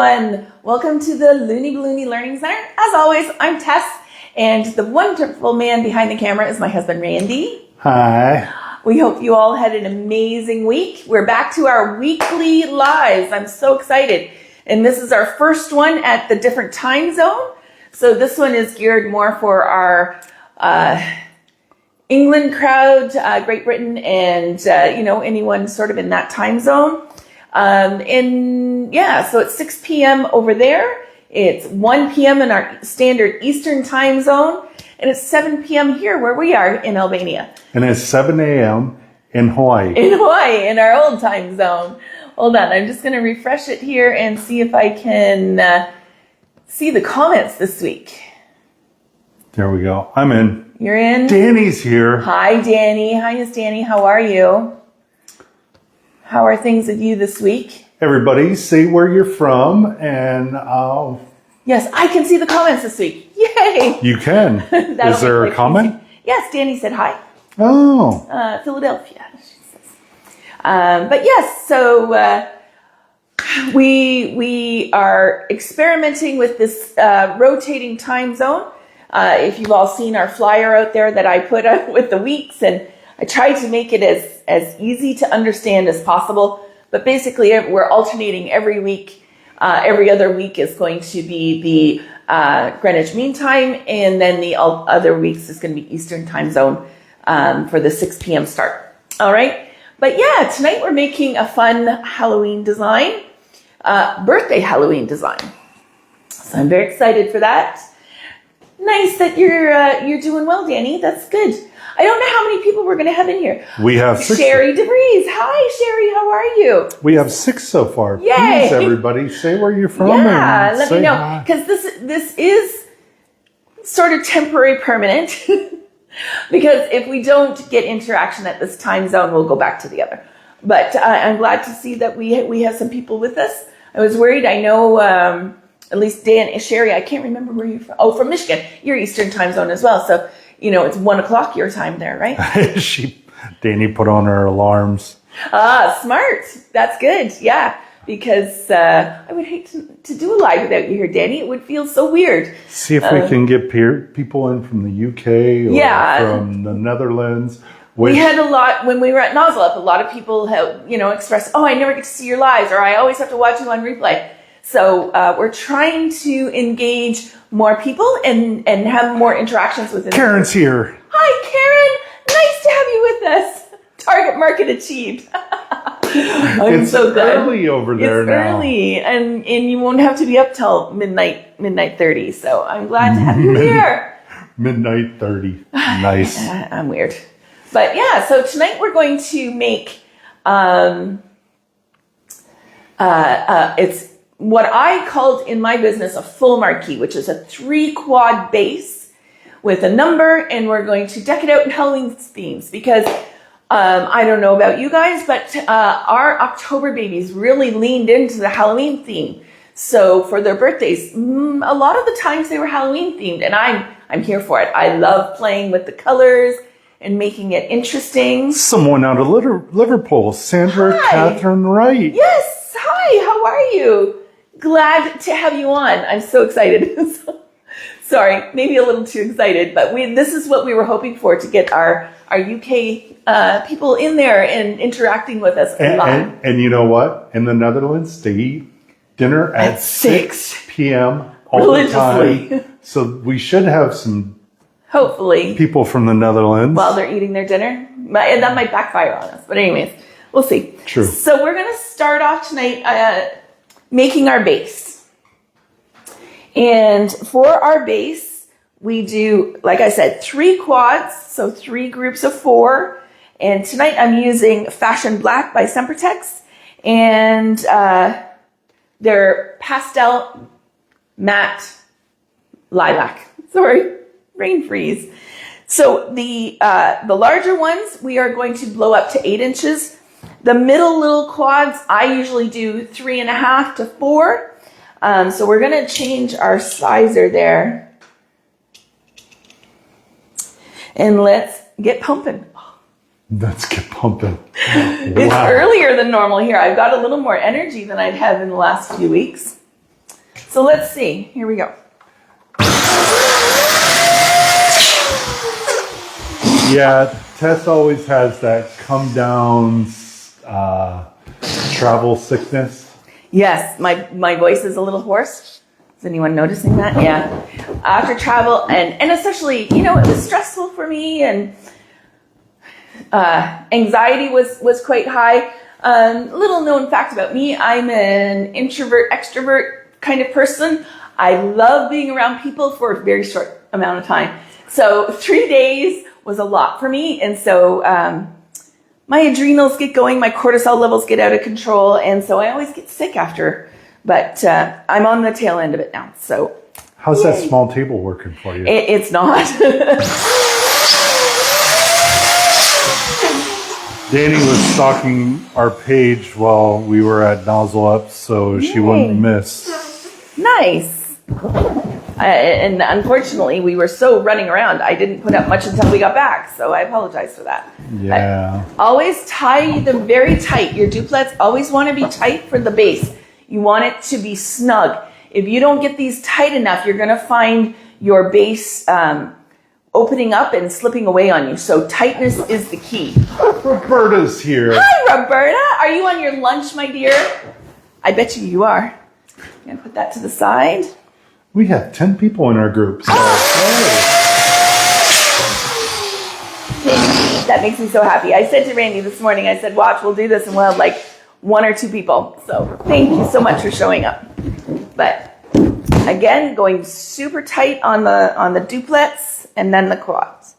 everyone. Welcome to the Looney Ballooney Learning Centre. As always, I'm Tess, and the wonderful man behind the camera is my husband, Randy. Hi. We hope you all had an amazing week. We're back to our weekly lives. I'm so excited. And this is our first one at the different time zone. So this one is geared more for our England crowd, Great Britain, and anyone sort of in that time zone. So it's 6 p.m. over there. It's 1 p.m. in our standard Eastern time zone, and it's 7 p.m. here where we are in Albania. And it's 7 a.m. in Hawaii. In our old time zone. Hold on, I'm just going to refresh it here and see if I can see the comments this week. There we go. I'm in. You're in? Danny's here. Hi, Danny. Hi, Miss Danny. How are you? How are things with you this week? Everybody, say where you're from, and Yes, I can see the comments this week. Yay! you can. Is there a comment? Easy. Yes, Danny said hi. Oh. Philadelphia, she says. But yes, so we are experimenting with this rotating time zone. If you've all seen our flyer out there that I put up with the weeks, and I tried to make it as easy to understand as possible. But basically, we're alternating every week. Every other week is going to be the Greenwich Mean Time, and then the other weeks is going to be Eastern Time Zone for the 6 p.m. start. All right? But yeah, tonight we're making a fun Halloween design, birthday Halloween design. So I'm very excited for that. Nice that you're doing well, Danny. That's good. I don't know how many people we're going to have in here. We have 6. Sherry DeVries. Hi, Sherry. How are you? We have 6 so far. Yay. Please, everybody, say where you're from. Yeah, and let say me know. hi. Because this is sort of temporary permanent. Because if we don't get interaction at this time zone, we'll go back to the other. But I'm glad to see that we have some people with us. I was worried. I know at least Dan and Sherry, I can't remember where you're from. Oh, from Michigan. You're Eastern time zone as well. So, it's 1 o'clock your time there, right? Danny put on her alarms. Ah, smart. That's good. Yeah. Because I would hate to do a live without you here, Danny. It would feel so weird. See if we can get people in from the UK or from the Netherlands. We had a lot, when we were at Nozzle Up, a lot of people have, expressed, I never get to see your lives, or I always have to watch you on replay. So we're trying to engage more people and have more interactions with them. Karen's here. Hi, Karen. Nice to have you with us. Target market achieved. It's so early over there now. It's early, and you won't have to be up till midnight 30. So I'm glad to have you here. Midnight 30. Nice. I'm weird. But yeah, so tonight we're going to make it's what I called in my business a full marquee, which is a 3-quad base with a number, and we're going to deck it out in Halloween themes because I don't know about you guys, but our October babies really leaned into the Halloween theme. So for their birthdays, a lot of the times they were Halloween themed, and I'm here for it. I love playing with the colors and making it interesting. Someone out of Liverpool, Sandra Hi. Catherine Wright. Yes. Hi, how are you? Glad to have you on. I'm so excited. Sorry, maybe a little too excited, but this is what we were hoping for, to get our UK people in there and interacting with us live. And you know what? In the Netherlands, they eat dinner at 6 p.m. all the time. So we should have some hopefully people from the Netherlands while they're eating their dinner. And that might backfire on us. But anyways, we'll see. True. So we're going to start off tonight making our base. And for our base, we do, like I said, 3 quads, so 3 groups of 4. And tonight I'm using Fashion Black by Sempertex, and they're pastel matte lilac. Sorry, brain freeze. So the larger ones, we are going to blow up to 8 inches. The middle little quads, I usually do 3.5 to 4. So we're going to change our sizer there. And let's get pumping. Let's get pumping. It's earlier than normal here. I've got a little more energy than I'd have in the last few weeks. So let's see. Here we go. Yeah, Tess always has that come down travel sickness. Yes, my voice is a little hoarse. Is anyone noticing that? Yeah. After travel, and especially, it was stressful for me, and anxiety was quite high. Little known fact about me, I'm an introvert, extrovert kind of person. I love being around people for a very short amount of time. So 3 days was a lot for me. And so my adrenals get going, my cortisol levels get out of control. And so I always get sick after. But I'm on the tail end of it now. So how's that small table working for you? It's not. Danny was stalking our page while we were at Nozzle Up, so she wouldn't miss. Nice. And unfortunately, we were so running around, I didn't put up much until we got back, so I apologize for that. Yeah. Always tie them very tight. Your duplets always want to be tight for the base. You want it to be snug. If you don't get these tight enough, you're going to find your base opening up and slipping away on you. So tightness is the key. Roberta's here. Hi, Roberta. Are you on your lunch, my dear? I bet you are. I'm going to put that to the side. We have 10 people in our group. So That makes me so happy. I said to Randy this morning, I said, watch, we'll do this and we'll have like 1 or 2 people. So thank you so much for showing up. But again, going super tight on the duplets and then the quads.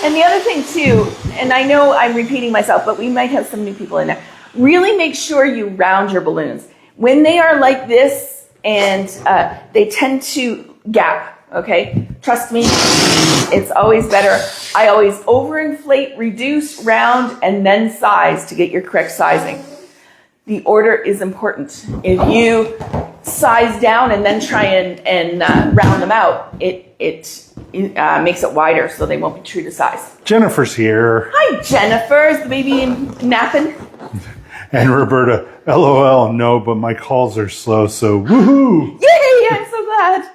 And the other thing too, and I know I'm repeating myself, but we might have some new people in there. Really make sure you round your balloons. When they are like this and they tend to gap, okay? Trust me, it's always better. I always overinflate, reduce, round, and then size to get your correct sizing. The order is important. If you size down and then try and round them out, it makes it wider so they won't be true to size. Jennifer's here. Hi, Jennifer. Is the baby napping? And Roberta, LOL, no, but my calls are slow, so woohoo! Yay, I'm so glad.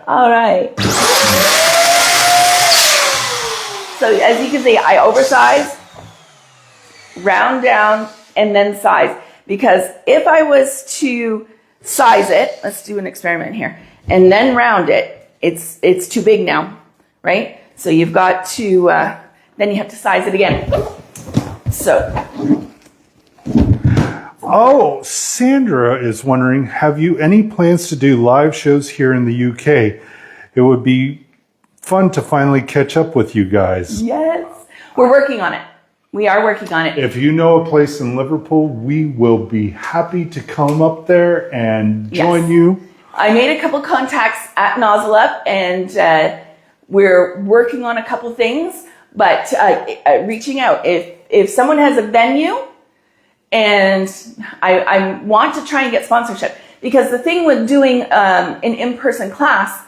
All right. So as you can see, I oversize, round down, and then size. Because if I was to size it, let's do an experiment here, and then round it, it's too big now, right? So you've got to, then you have to size it again. So. Oh, Sandra is wondering, have you any plans to do live shows here in the UK? It would be fun to finally catch up with you guys. Yes, we're working on it. We are working on it. If you know a place in Liverpool, we will be happy to come up there and join you. I made a couple contacts at Nozzle Up, and we're working on a couple things, but reaching out. If someone has a venue, and I want to try and get sponsorship, because the thing with doing an in-person class,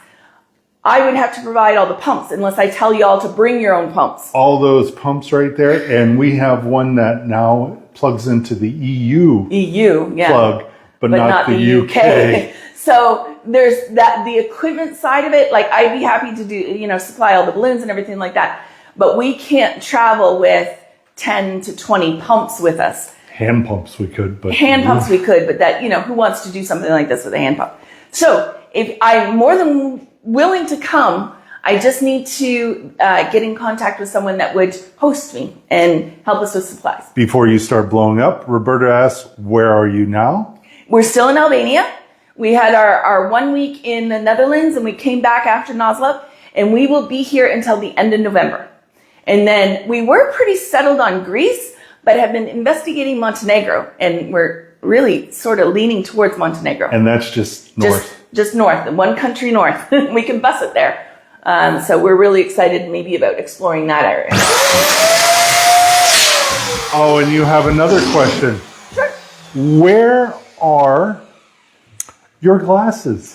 I would have to provide all the pumps unless I tell you all to bring your own pumps. All those pumps right there, and we have one that now plugs into the EU plug, but not the UK. So there's that, the equipment side of it. Like, I'd be happy to do, supply all the balloons and everything like that, but we can't travel with 10 to 20 pumps with us. Hand pumps we could, but that, who wants to do something like this with a hand pump? So if I'm more than willing to come, I just need to get in contact with someone that would host me and help us with supplies. Before you start blowing up, Roberta asks, where are you now? We're still in Albania. We had our 1 week in the Netherlands, and we came back after Nozzle Up, and we will be here until the end of November. And then we were pretty settled on Greece, but have been investigating Montenegro, and we're really sort of leaning towards Montenegro. And that's just north. Just north, one country north. We can bus it there. So we're really excited maybe about exploring that area. Oh, and you have another question. Sure. Where are your glasses?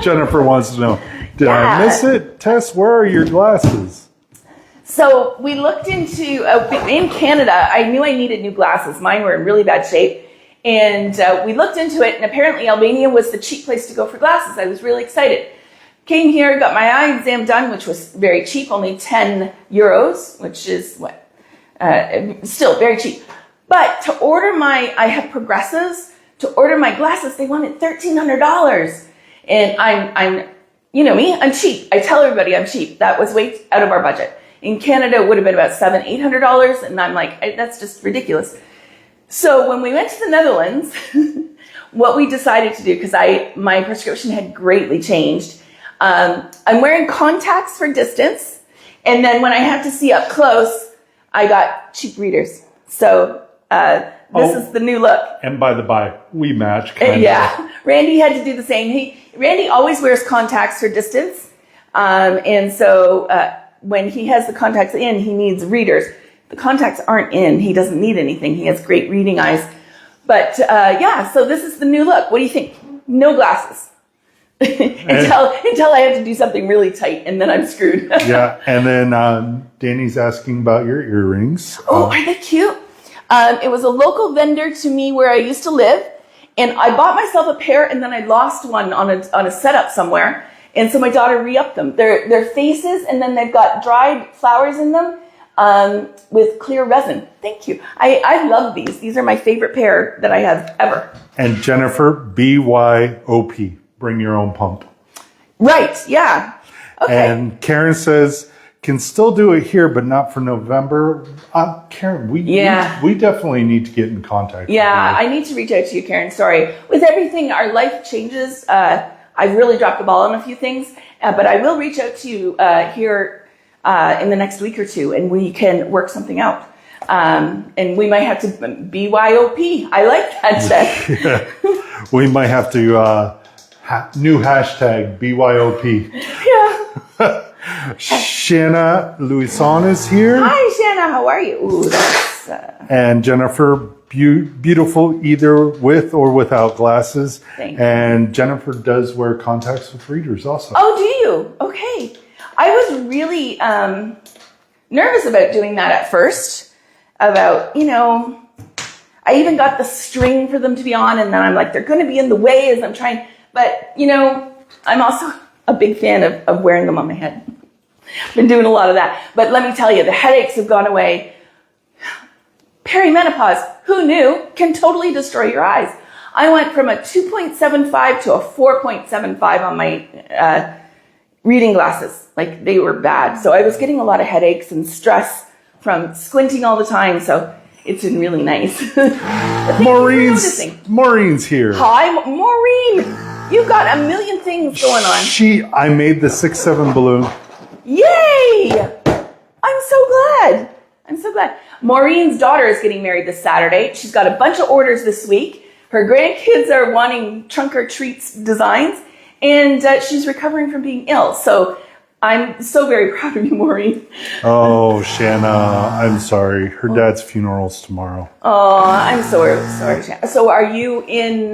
Jennifer wants to know. Did I miss it? Tess, where are your glasses? So we looked into, in Canada, I knew I needed new glasses. Mine were in really bad shape. And we looked into it, and apparently Albania was the cheap place to go for glasses. I was really excited. Came here, got my eye exam done, which was very cheap, only 10 euros, which is what? Still very cheap. But to order I have progressives, to order my glasses, they wanted $1,300. And I'm, you know me, I'm cheap. I tell everybody I'm cheap. That was way out of our budget. In Canada, it would have been about $700-800, and I'm like, that's just ridiculous. So when we went to the Netherlands, what we decided to do, because my prescription had greatly changed, I'm wearing contacts for distance, and then when I have to see up close, I got cheap readers. So this is the new look. And by the by, we match. Yeah, Randy had to do the same. Randy always wears contacts for distance, and so when he has the contacts in, he needs readers. The contacts aren't in. He doesn't need anything. He has great reading eyes. But yeah, so this is the new look. What do you think? No glasses. until I have to do something really tight, and then I'm screwed. Yeah, and then Danny's asking about your earrings. Oh, are they cute? It was a local vendor to me where I used to live, and I bought myself a pair, and then I lost one on a setup somewhere, and so my daughter re-upped them. They're faces, and then they've got dried flowers in them with clear resin. Thank you. I love these. These are my favorite pair that I have ever. And Jennifer, BYOP, bring your own pump. Right, yeah. Okay. And Karen says, can still do it here, but not for November. Karen, we definitely need to get in contact. Yeah, I need to reach out to you, Karen. Sorry. With everything, our life changes. I've really dropped the ball on a few things, but I will reach out to you here in the next week or two, and we can work something out. And we might have to BYOP. I like that, Tess. Yeah. We might have to new hashtag BYOP. Yeah. Shanna Louison is here. Hi, Shanna. How are you? Ooh, that's, and Jennifer, beautiful either with or without glasses. Thank you. And Jennifer does wear contacts with readers also. Oh, do you? Okay. I was really nervous about doing that at first. About, I even got the string for them to be on, and then I'm like, they're going to be in the way as I'm trying. But, I'm also a big fan of wearing them on my head. Been doing a lot of that. But let me tell you, the headaches have gone away. Perimenopause, who knew, can totally destroy your eyes. I went from a 2.75 to a 4.75 on my reading glasses. Like, they were bad. So I was getting a lot of headaches and stress from squinting all the time. So it's been really nice. Maureen's here. Hi, Maureen. You've got a million things going on. I made the 6-7 balloon. Yay! I'm so glad. Maureen's daughter is getting married this Saturday. She's got a bunch of orders this week. Her grandkids are wanting trunk or treats designs, and she's recovering from being ill. So I'm so very proud of you, Maureen. Oh, Shanna, I'm sorry. Her dad's funeral's tomorrow. Oh, I'm sorry, Shanna. So are you in...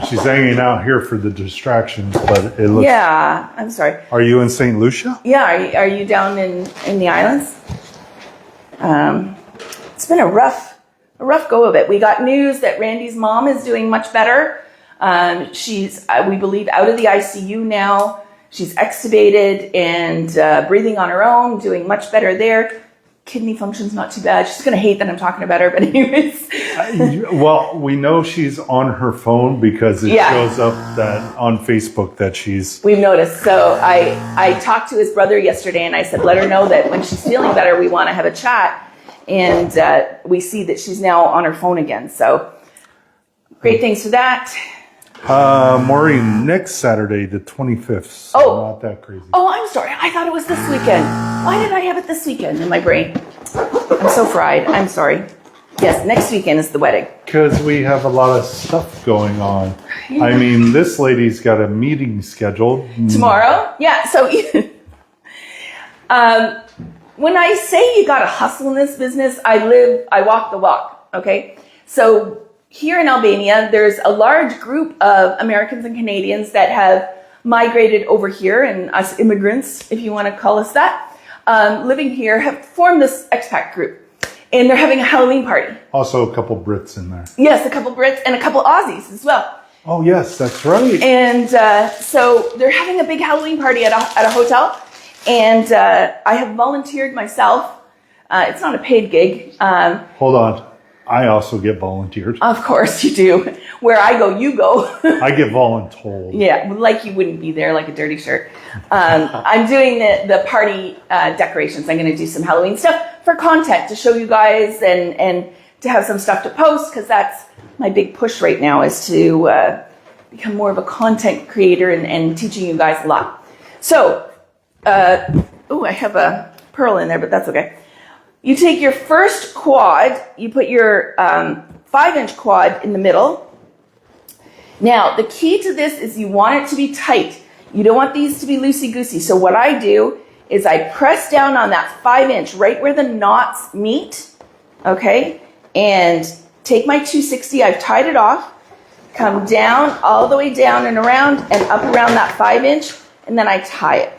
She's hanging out here for the distractions, but it looks... Yeah, I'm sorry. Are you in St. Lucia? Yeah, are you down in the islands? It's been a rough go of it. We got news that Randy's mom is doing much better. She's, we believe, out of the ICU now. She's extubated and breathing on her own, doing much better there. Kidney function's not too bad. She's going to hate that I'm talking about her, but anyways. Well, we know she's on her phone because it shows up that on Facebook that she's... We've noticed. So I talked to his brother yesterday, and I said, let her know that when she's feeling better, we want to have a chat. And we see that she's now on her phone again. So great things for that. Maureen, next Saturday, the 25th. So not that crazy. Oh, I'm sorry. I thought it was this weekend. Why did I have it this weekend in my brain? I'm so fried. I'm sorry. Yes, next weekend is the wedding. Because we have a lot of stuff going on. Yeah. I mean, this lady's got a meeting scheduled. Tomorrow? Yeah, so when I say you got to hustle in this business, I walk the walk, okay? So here in Albania, there's a large group of Americans and Canadians that have migrated over here, and us immigrants, if you want to call us that. living here have formed this expat group. And they're having a Halloween party. Also a couple Brits in there. Yes, a couple Brits and a couple Aussies as well. Oh, yes, that's right. And so they're having a big Halloween party at a hotel. And I have volunteered myself. It's not a paid gig. Hold on. I also get volunteered. Of course you do. Where I go, you go. I get voluntold. Yeah, like you wouldn't be there like a dirty shirt. I'm doing the party decorations. I'm going to do some Halloween stuff for content to show you guys and to have some stuff to post, because that's my big push right now, is to become more of a content creator and teaching you guys a lot. So, I have a pearl in there, but that's okay. You take your first quad, you put your 5-inch quad in the middle. Now, the key to this is you want it to be tight. You don't want these to be loosey-goosey. So what I do is I press down on that 5-inch right where the knots meet, okay? And take my 260, I've tied it off, come down, all the way down and around and up around that 5-inch, and then I tie it.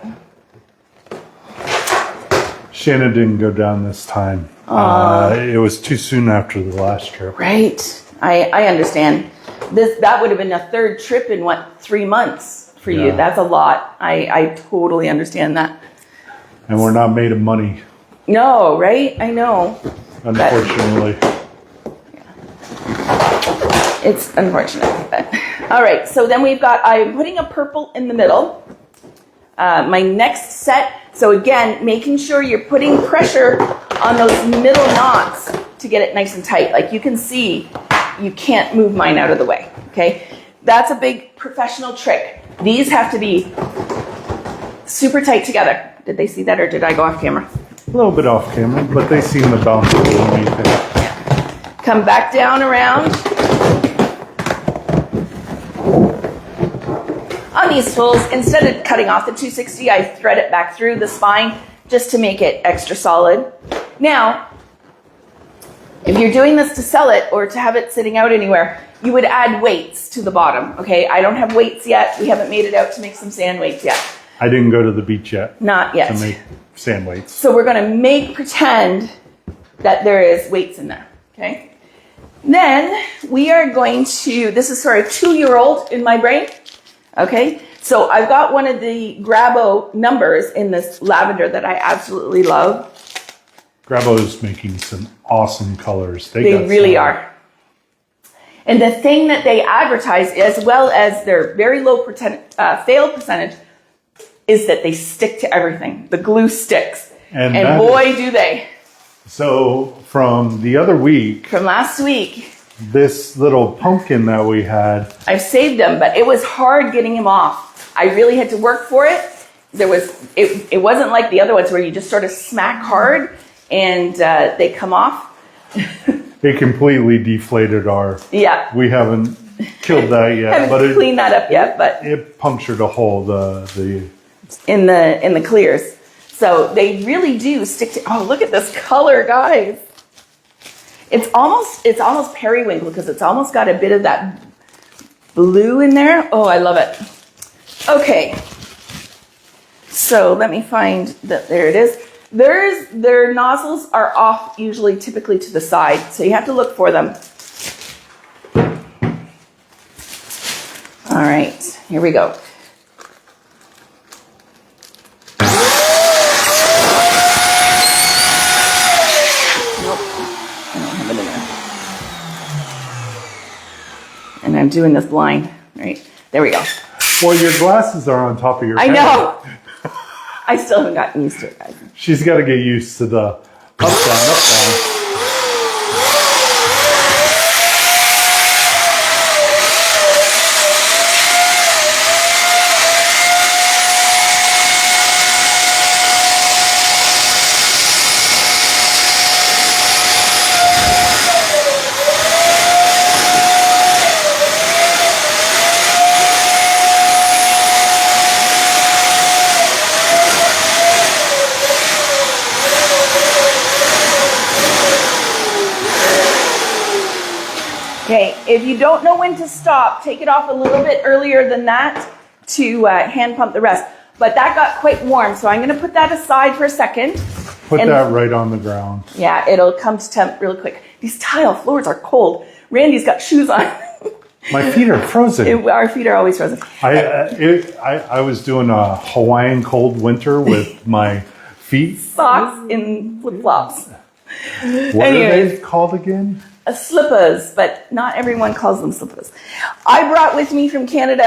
Shannon didn't go down this time. It was too soon after the last trip. Right. I understand. That would have been a third trip in 3 months for you. That's a lot. I totally understand that. And we're not made of money. No, right? I know. Unfortunately. It's unfortunate. But. All right. So then I'm putting a purple in the middle. My next set. So again, making sure you're putting pressure on those middle knots to get it nice and tight. Like you can see, you can't move mine out of the way, okay? That's a big professional trick. These have to be super tight together. Did they see that, or did I go off camera? A little bit off camera, but they seem to bounce a little anything. Yeah. Come back down around. On these tools, instead of cutting off the 260, I thread it back through the spine just to make it extra solid. Now, if you're doing this to sell it or to have it sitting out anywhere, you would add weights to the bottom, okay? I don't have weights yet. We haven't made it out to make some sand weights yet. I didn't go to the beach yet. Not yet. To make sand weights. So we're going to pretend that there is weights in there, okay? Then we are going to, this is for a 2-year-old in my brain, okay? So I've got one of the Grabo numbers in this lavender that I absolutely love. Grabo's making some awesome colors. They really are. And the thing that they advertise, as well as their very low fail percentage, is that they stick to everything. The glue sticks. And boy, do they. So from the other week. From last week. This little pumpkin that we had. I've saved him, but it was hard getting him off. I really had to work for it. It wasn't like the other ones where you just sort of smack hard and they come off. It completely deflated our. Yeah. We haven't killed that yet. Haven't cleaned that up yet, but it punctured a hole. In the clears. So they really do stick to. Oh, look at this color, guys! It's almost periwinkle because it's almost got a bit of that blue in there. Oh, I love it. Okay. So let me find that. There it is. Their nozzles are off typically to the side, so you have to look for them. All right, here we go. Nope, I don't have it in there. And I'm doing this blind, right? There we go. Well, your glasses are on top of your head. I know. I still haven't gotten used to it, guys. She's got to get used to the up, down, up, down. Okay, if you don't know when to stop, take it off a little bit earlier than that to hand pump the rest. but that got quite warm. So I'm going to put that aside for a second. Put that right on the ground. Yeah, it'll come to temp real quick. These tile floors are cold. Randy's got shoes on. My feet are frozen. Our feet are always frozen. I was doing a Hawaiian cold winter with my feet. Socks in flip-flops. What are they called again? Slippers, but not everyone calls them slippers. I brought with me from Canada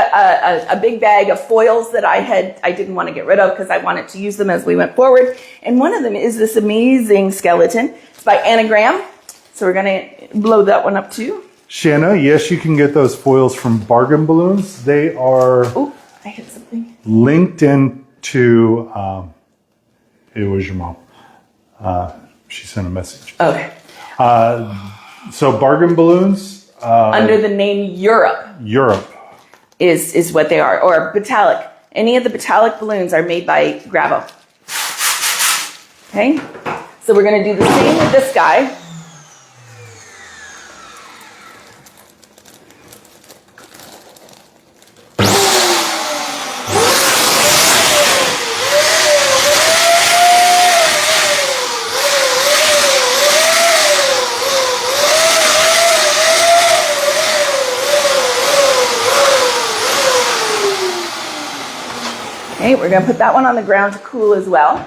a big bag of foils that I didn't want to get rid of because I wanted to use them as we went forward. And one of them is this amazing skeleton. It's by Anagram. So we're going to blow that one up too. Shanna, yes, you can get those foils from Bargain Balloons. They are I hit something. linked into, it was your mom. She sent a message. Okay. So Bargain Balloons. Under the name Europe. Europe. Is what they are. Or Batalic. Any of the Batalic balloons are made by Gravo. Okay. So we're going to do the same with this guy. Okay, we're going to put that one on the ground to cool as well.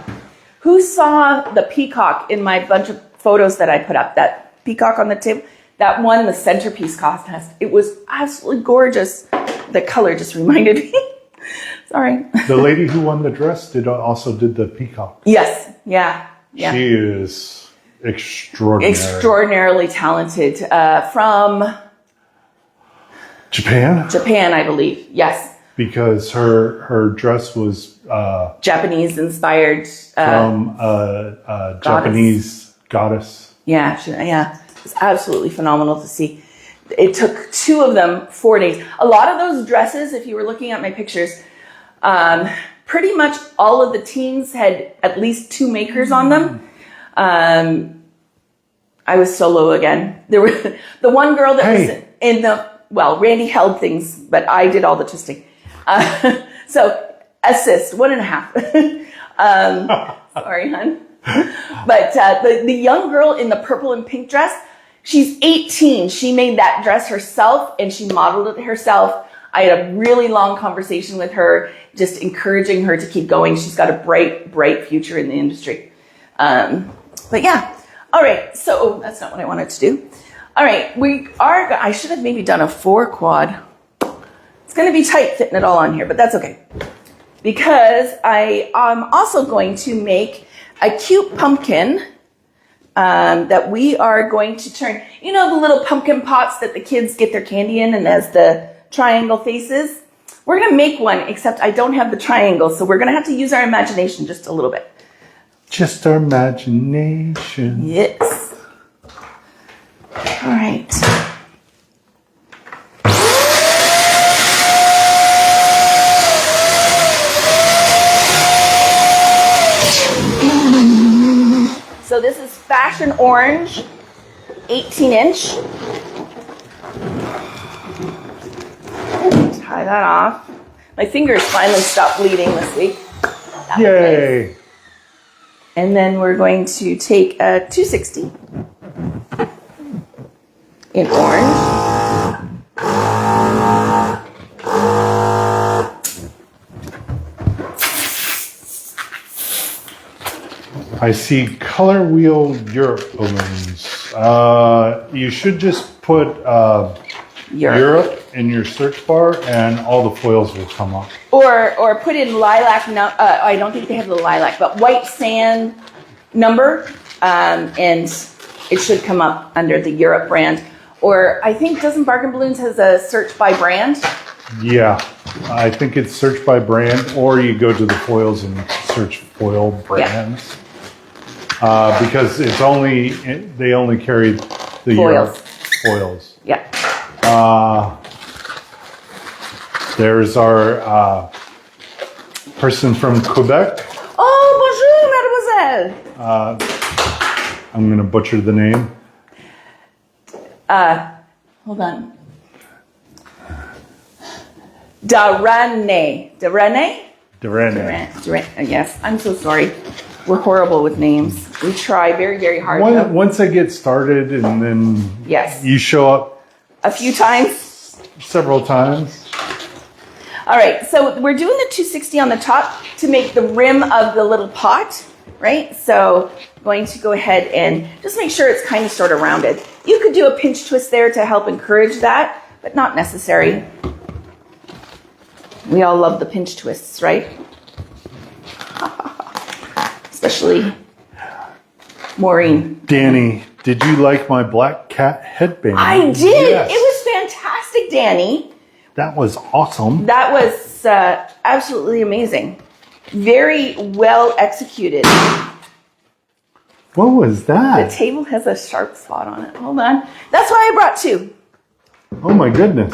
Who saw the peacock in my bunch of photos that I put up? That peacock on the table? That won the centerpiece contest. It was absolutely gorgeous. The color just reminded me. Sorry. The lady who won the dress also did the peacock. Yes. Yeah. She is extraordinary. Extraordinarily talented. From Japan, I believe. Yes. Because her dress was Japanese inspired from a Japanese goddess. Yeah. It was absolutely phenomenal to see. It took 2 of them 4 days. A lot of those dresses, if you were looking at my pictures, pretty much all of the teams had at least 2 makers on them. I was solo again. There were the one girl that was in the, Randy held things, but I did all the twisting. So assist 1.5. Sorry, hun. But the young girl in the purple and pink dress, she's 18. She made that dress herself and she modeled it herself. I had a really long conversation with her, just encouraging her to keep going. She's got a bright, bright future in the industry. But yeah. All right. So that's not what I wanted to do. All right. I should have maybe done a 4 quad. It's going to be tight fitting it all on here, but that's okay. Because I am also going to make a cute pumpkin that we are going to turn, you know, the little pumpkin pots that the kids get their candy in and has the triangle faces. We're going to make one, except I don't have the triangle, so we're going to have to use our imagination just a little bit. Just our imagination. Yes. All right. So this is Fashion Orange, 18-inch. Tie that off. My fingers finally stopped bleeding this week. Yay! Nice. And then we're going to take a 260 in orange. I see color wheel Europe balloons. You should just put Europe in your search bar and all the foils will come up. Or put in lilac, I don't think they have the lilac, but white sand number, and it should come up under the Europe brand. Or I think, doesn't Bargain Balloons has a search by brand? Yeah, I think it's search by brand, or you go to the foils and search foil brands. Yeah. Because they only carry the Europe foils. Yeah. There's our person from Quebec. Oh, bonjour, mademoiselle. I'm going to butcher the name. Hold on. Darane. Yes, I'm so sorry. We're horrible with names. We try very, very hard. Once I get started and then yes, you show up a few times. Several times. All right, so we're doing the 260 on the top to make the rim of the little pot, right? So I'm going to go ahead and just make sure it's kind of sort of rounded. You could do a pinch twist there to help encourage that, but not necessary. We all love the pinch twists, right? Especially Maureen. Danny, did you like my black cat headband? I did. Yes. It was fantastic, Danny. That was awesome. That was absolutely amazing. Very well executed. What was that? The table has a sharp spot on it. Hold on. That's why I brought two. Oh my goodness.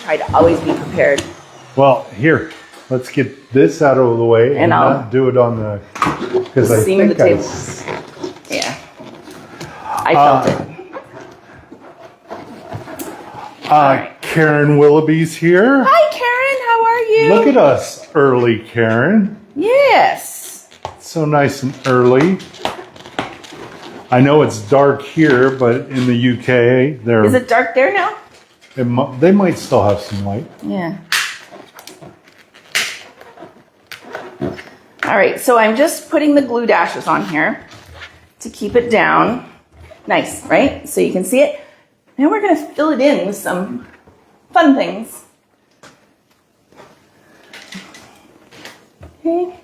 Try to always be prepared. Well, here, let's get this out of the way and not do it on the because I think the table. Yeah, I felt it. Right. Karen Willoughby's here. Hi, Karen. How are you? Look at us, early Karen. Yes. So nice and early. I know it's dark here, but in the UK, Is it dark there now? They might still have some light. Yeah. All right, so I'm just putting the glue dashes on here to keep it down. Nice, right? So you can see it. Now we're going to fill it in with some fun things. Okay.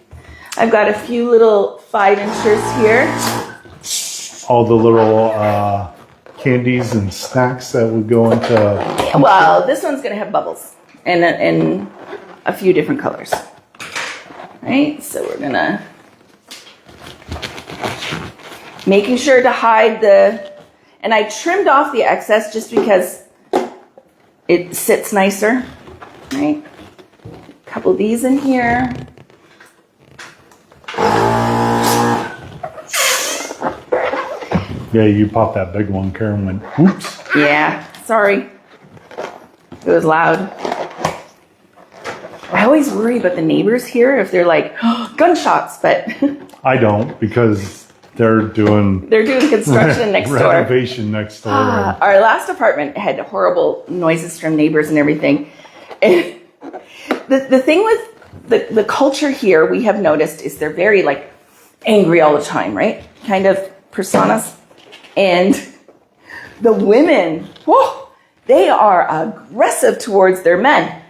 I've got a few little 5-inchers here. All the little candies and snacks that would go into... Well, this one's going to have bubbles and in a few different colors. Right, so we're going to... Making sure to hide the... And I trimmed off the excess just because it sits nicer. Right? A couple of these in here. Yeah, you popped that big one. Karen went, whoops. Yeah, sorry. It was loud. I always worry about the neighbors here if they're like, oh, gunshots, but... I don't, because they're doing construction next door. Renovation next door. Our last apartment had horrible noises from neighbors and everything. And the thing with the culture here, we have noticed, is they're very like angry all the time, right? Kind of personas. And the women, whoa, they are aggressive towards their men.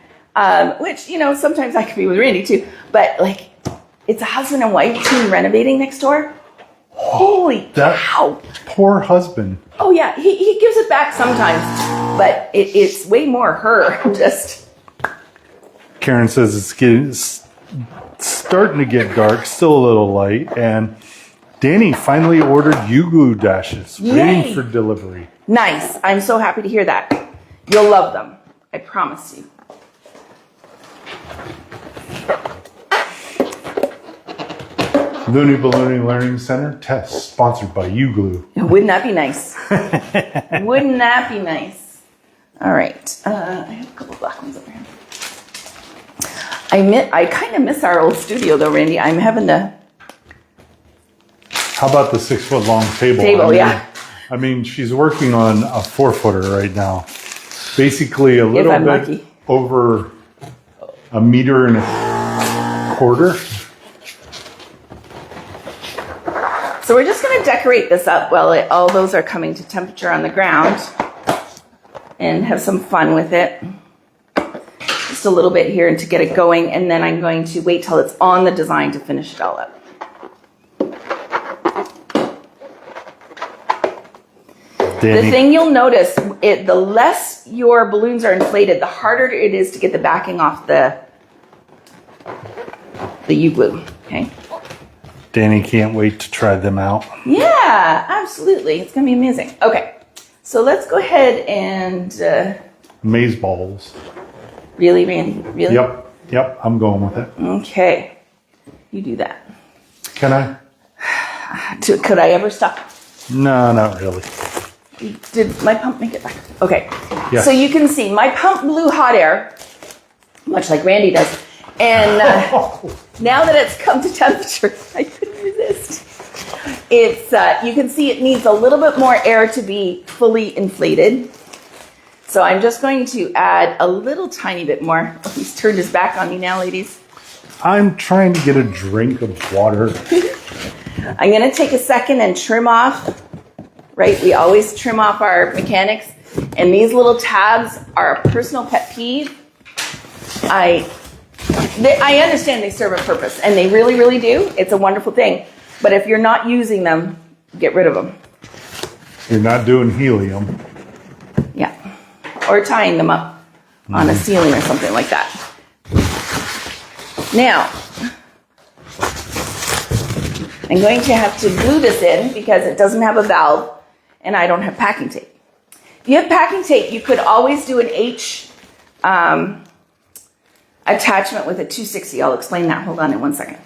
Which, you know, sometimes I could be with Randy too. But like, it's a husband and wife team renovating next door. Holy cow. Poor husband. Oh yeah, he gives it back sometimes. But it's way more her, just. Karen says it's starting to get dark, still a little light. And Danny finally ordered glue dashes, waiting for delivery. Nice. I'm so happy to hear that. You'll love them. I promise you. Looney Ballooney Learning Centre, Tess, sponsored by U-Glue. Wouldn't that be nice? Wouldn't that be nice? All right. I have a couple black ones over here. I kind of miss our old studio though, Randy. I'm having to... How about the 6-foot-long table? I mean, she's working on a 4-footer right now. Basically a little bit over a meter and a quarter. So we're just going to decorate this up while all those are coming to temperature on the ground and have some fun with it. Just a little bit here to get it going, and then I'm going to wait till it's on the design to finish it all up. The thing you'll notice, the less your balloons are inflated, the harder it is to get the backing off the U-glue, okay? Danny can't wait to try them out. Yeah, absolutely. It's going to be amazing. Okay, so let's go ahead and... Maze balls. Really, Randy? Really? Yep, I'm going with it. Okay, you do that. Can I? Could I ever stop? No, not really. Did my pump make it back? Okay. Yes. So you can see my pump blew hot air, much like Randy does. And now that it's come to temperature, I couldn't resist. It's you can see it needs a little bit more air to be fully inflated. So I'm just going to add a little tiny bit more. Oh, he's turned his back on me now, ladies. I'm trying to get a drink of water. I'm going to take a second and trim off. Right, we always trim off our mechanics, and these little tabs are a personal pet peeve. I understand they serve a purpose, and they really, really do. It's a wonderful thing. But if you're not using them, get rid of them. You're not doing helium. Yeah. Or tying them up on a ceiling or something like that. Now, I'm going to have to glue this in because it doesn't have a valve and I don't have packing tape. If you have packing tape, you could always do an H attachment with a 260. I'll explain that. Hold on in 1 second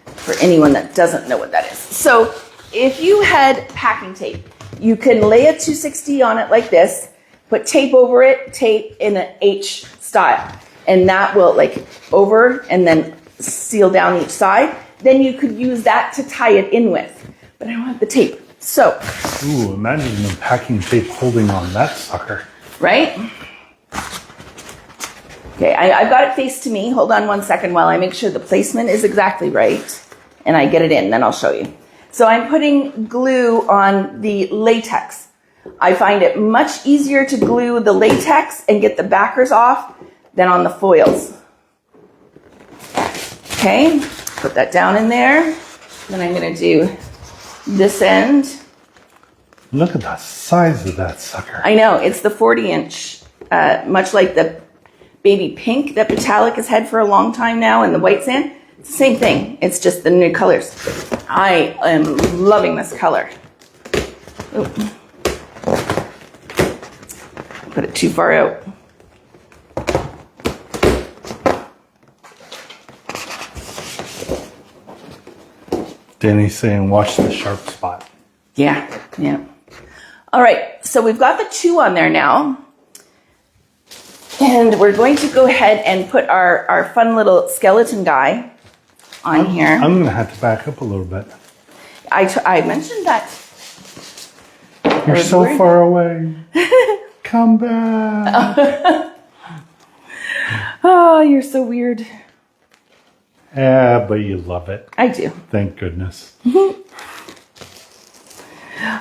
for anyone that doesn't know what that is. So if you had packing tape, you can lay a 260 on it like this, put tape over it, tape in an H style, and that will like over and then seal down each side. Then you could use that to tie it in with, but I don't have the tape. So, ooh, imagine the packing tape holding on that sucker. Right? Okay, I've got it faced to me. Hold on 1 second while I make sure the placement is exactly right and I get it in, then I'll show you. So I'm putting glue on the latex. I find it much easier to glue the latex and get the backers off than on the foils. Okay, put that down in there. Then I'm going to do this end. Look at the size of that sucker. I know, it's the 40-inch, much like the baby pink that Metallic has had for a long time now and the white sand. It's the same thing, it's just the new colors. I am loving this color. Ooh. Put it too far out. Danny's saying, watch the sharp spot. Yeah. All right, so we've got the 2 on there now. And we're going to go ahead and put our fun little skeleton guy on here. I'm going to have to back up a little bit. I mentioned that. You're so far away. Come back. Oh, you're so weird. Yeah, but you love it. I do. Thank goodness.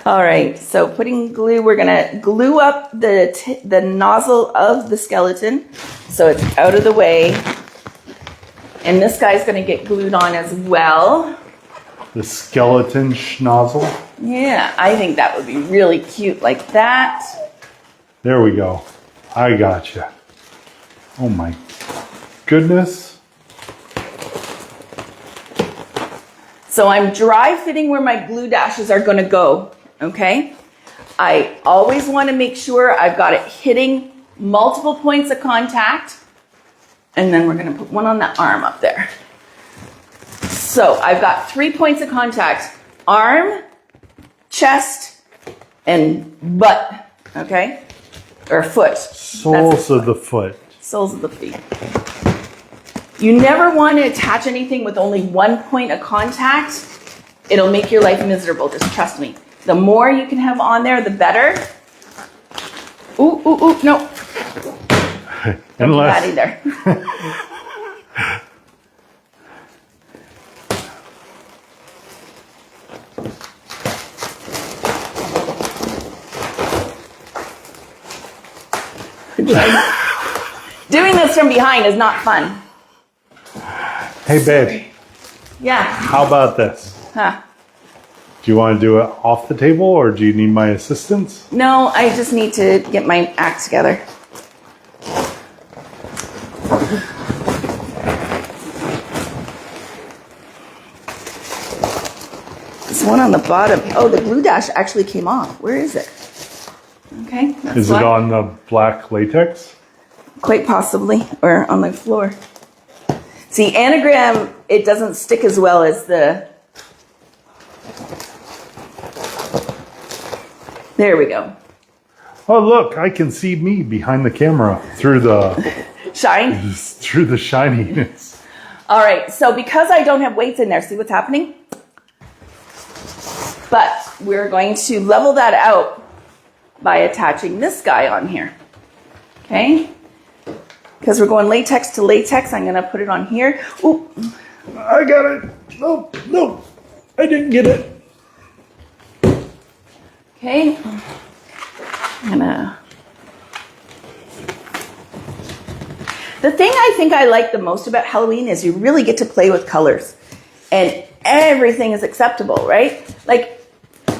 All right, so putting glue, we're gonna glue up the nozzle of the skeleton so it's out of the way. And this guy's gonna get glued on as well. The skeleton schnozzle. Yeah, I think that would be really cute like that. There we go. I gotcha. Oh my goodness. So I'm dry fitting where my glue dashes are going to go, okay? I always want to make sure I've got it hitting multiple points of contact. And then we're going to put one on that arm up there. So I've got 3 points of contact: arm, chest, and butt, okay? Or foot. Soles of the foot. Soles of the feet. You never want to attach anything with only 1 point of contact. It'll make your life miserable, just trust me. The more you can have on there, the better. Ooh, no. Unless... Not either. Doing this from behind is not fun. Hey, babe. Yeah. How about this? Huh. Do you want to do it off the table or do you need my assistance? No, I just need to get my act together. This one on the bottom. Oh, the glue dash actually came off. Where is it? Okay. That's Is it on the black latex? Quite possibly. Or on the floor. See, anagram, it doesn't stick as well as the... There we go. Oh, look, I can see me behind the camera through the shininess. All right, so because I don't have weights in there, see what's happening? But we're going to level that out by attaching this guy on here. Okay? Because we're going latex to latex, I'm going to put it on here. Ooh. I got it. No, no, I didn't get it. Okay. I'm gonna. The thing I think I like the most about Halloween is you really get to play with colors. And everything is acceptable, right? Like,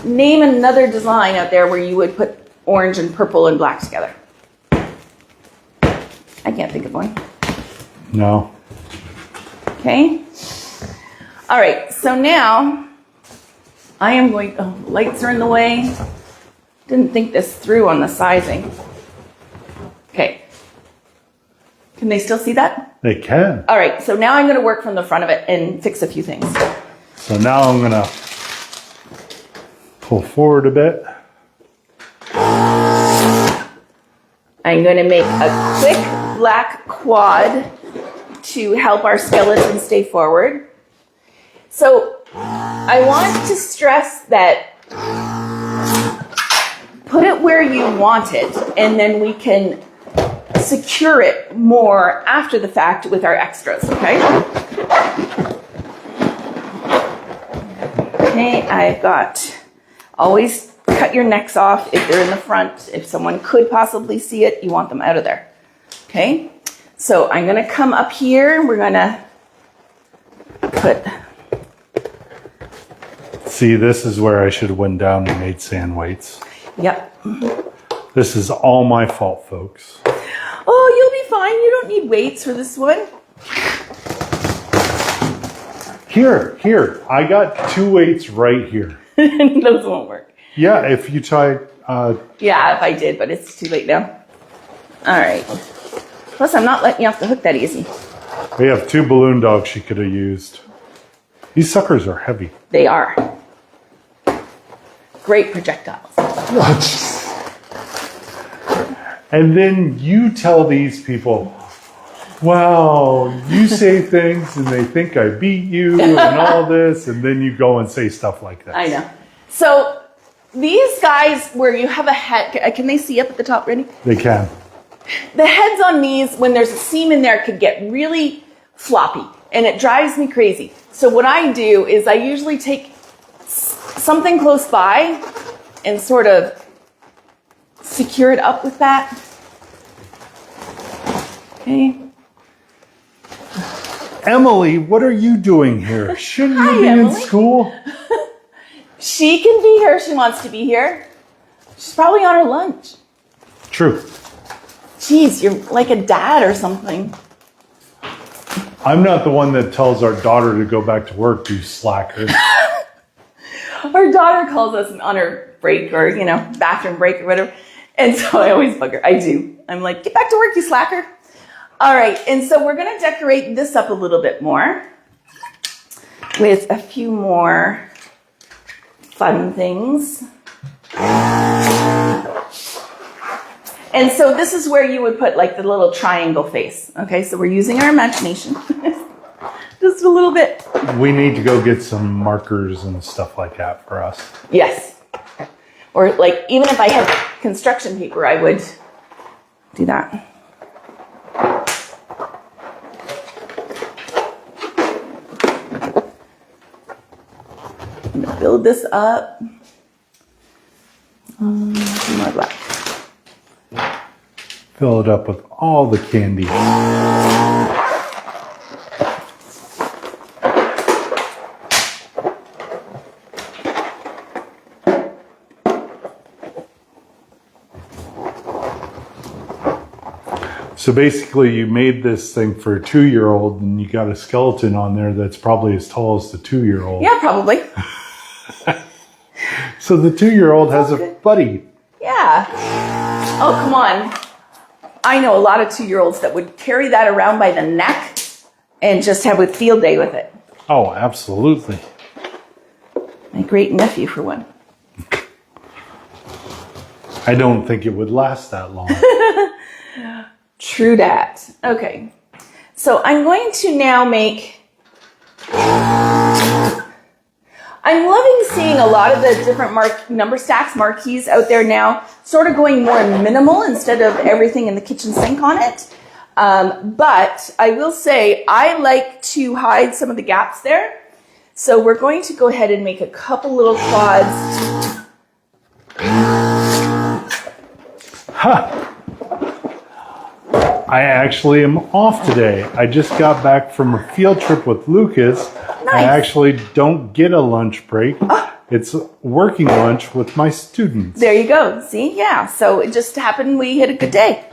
name another design out there where you would put orange and purple and black together. I can't think of one. No. Okay. All right, so now I am going, oh, lights are in the way. Didn't think this through on the sizing. Okay. Can they still see that? They can. All right, so now I'm going to work from the front of it and fix a few things. So now I'm going to pull forward a bit. I'm going to make a quick black quad to help our skeleton stay forward. So I want to stress that put it where you want it, and then we can secure it more after the fact with our extras, okay? Okay, I've got, always cut your necks off if they're in the front. If someone could possibly see it, you want them out of there. Okay, so I'm gonna come up here and we're gonna put. See, this is where I should have went down and made sand weights. Yep. This is all my fault, folks. Oh, you'll be fine. You don't need weights for this one. Here. I got 2 weights right here. Those won't work. Yeah, if you try. Yeah, if I did, but it's too late now. All right. Plus, I'm not letting you off the hook that easy. We have 2 balloon dogs she could have used. These suckers are heavy. They are. Great projectiles. And then you tell these people, wow, you say things and they think I beat you and all this, and then you go and say stuff like that. I know. So these guys where you have a head, can they see up at the top, Randy? They can. The heads on these, when there's a seam in there, could get really floppy, and it drives me crazy. So what I do is I usually take something close by and sort of secure it up with that. Okay. Emily, what are you doing here? Shouldn't you be Emily. in school? She can be here if she wants to be here. She's probably on her lunch. True. Jeez, you're like a dad or something. I'm not the one that tells our daughter to go back to work, you slacker. Our daughter calls us on her break or, bathroom break or whatever. And so I always bug her. I do. I'm like, get back to work, you slacker. All right. And so we're going to decorate this up a little bit more with a few more fun things. And so this is where you would put like the little triangle face. Okay, so we're using our imagination. Just a little bit. We need to go get some markers and stuff like that for us. Yes. Or like, even if I had construction paper, I would do that. I'm gonna build this up. More black. Fill it up with all the candy. So basically you made this thing for a 2-year-old and you got a skeleton on there that's probably as tall as the 2-year-old. Yeah, probably. So the 2-year-old has a buddy. Yeah. Oh, come on. I know a lot of 2-year-olds that would carry that around by the neck and just have a field day with it. Oh, absolutely. My great nephew, for one. I don't think it would last that long. True that. Okay. So I'm going to now make... I'm loving seeing a lot of the different number stacks, marquees out there now, sort of going more minimal instead of everything in the kitchen sink on it. But I will say I like to hide some of the gaps there. So we're going to go ahead and make a couple little quads. I actually am off today. I just got back from a field trip with Lucas. Nice. I actually don't get a lunch break. It's working lunch with my students. There you go. See? Yeah. So it just happened we had a good day.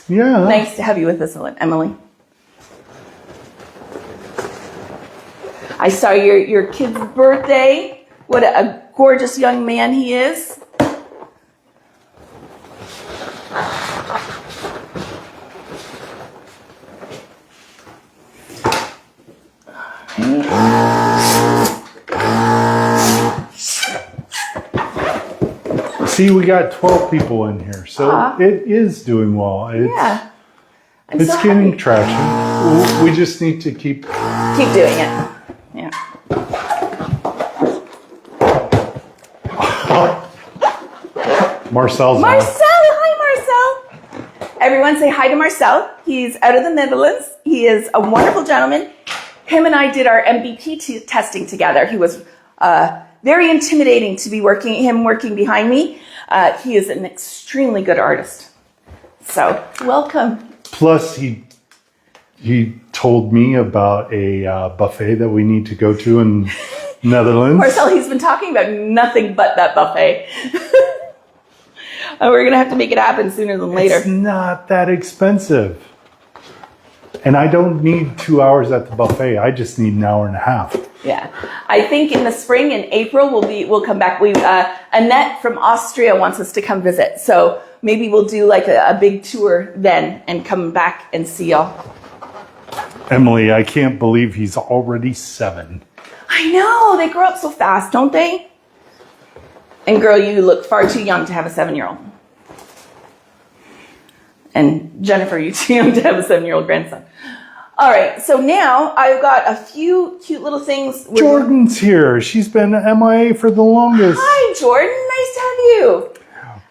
Yeah. Nice to have you with us, Emily. I saw your kid's birthday. What a gorgeous young man he is. See, we got 12 people in here, so it is doing well. It's so getting happy. traction. We just need to keep doing it. Yeah. Marcel's Marcel, hi Marcel. Everyone say hi to Marcel. He's out of the Netherlands. He is a wonderful gentleman. Him and I did our MBP testing together. He was very intimidating to be working behind me. He is an extremely good artist. So, welcome. Plus, he told me about a buffet that we need to go to in Netherlands. Marcel, he's been talking about nothing but that buffet. We're going to have to make it happen sooner than later. It's not that expensive. And I don't need 2 hours at the buffet. I just need an hour and a half. Yeah. I think in the spring, in April, we'll come back. Annette from Austria wants us to come visit. So maybe we'll do like a big tour then and come back and see y'all. Emily, I can't believe he's already 7. I know. They grow up so fast, don't they? And girl, you look far too young to have a 7-year-old. And Jennifer, you're too young to have a 7-year-old grandson. All right, so now I've got a few cute little things. Jordan's here. She's been MIA for the longest. Hi, Jordan. Nice to have you.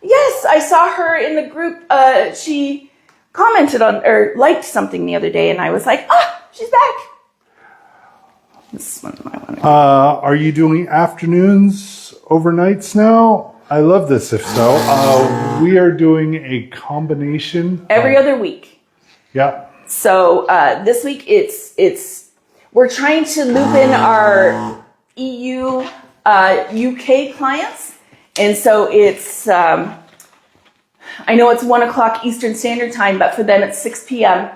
Yes, I saw her in the group. She commented on or liked something the other day, and I was like, she's back. This one I want to. Are you doing afternoons, overnights now? I love this if so. We are doing a combination. Every other week. Yeah. So this week we're trying to loop in our EU, UK clients. And so it's, I know it's 1 o'clock Eastern Standard Time, but for them it's 6 p.m.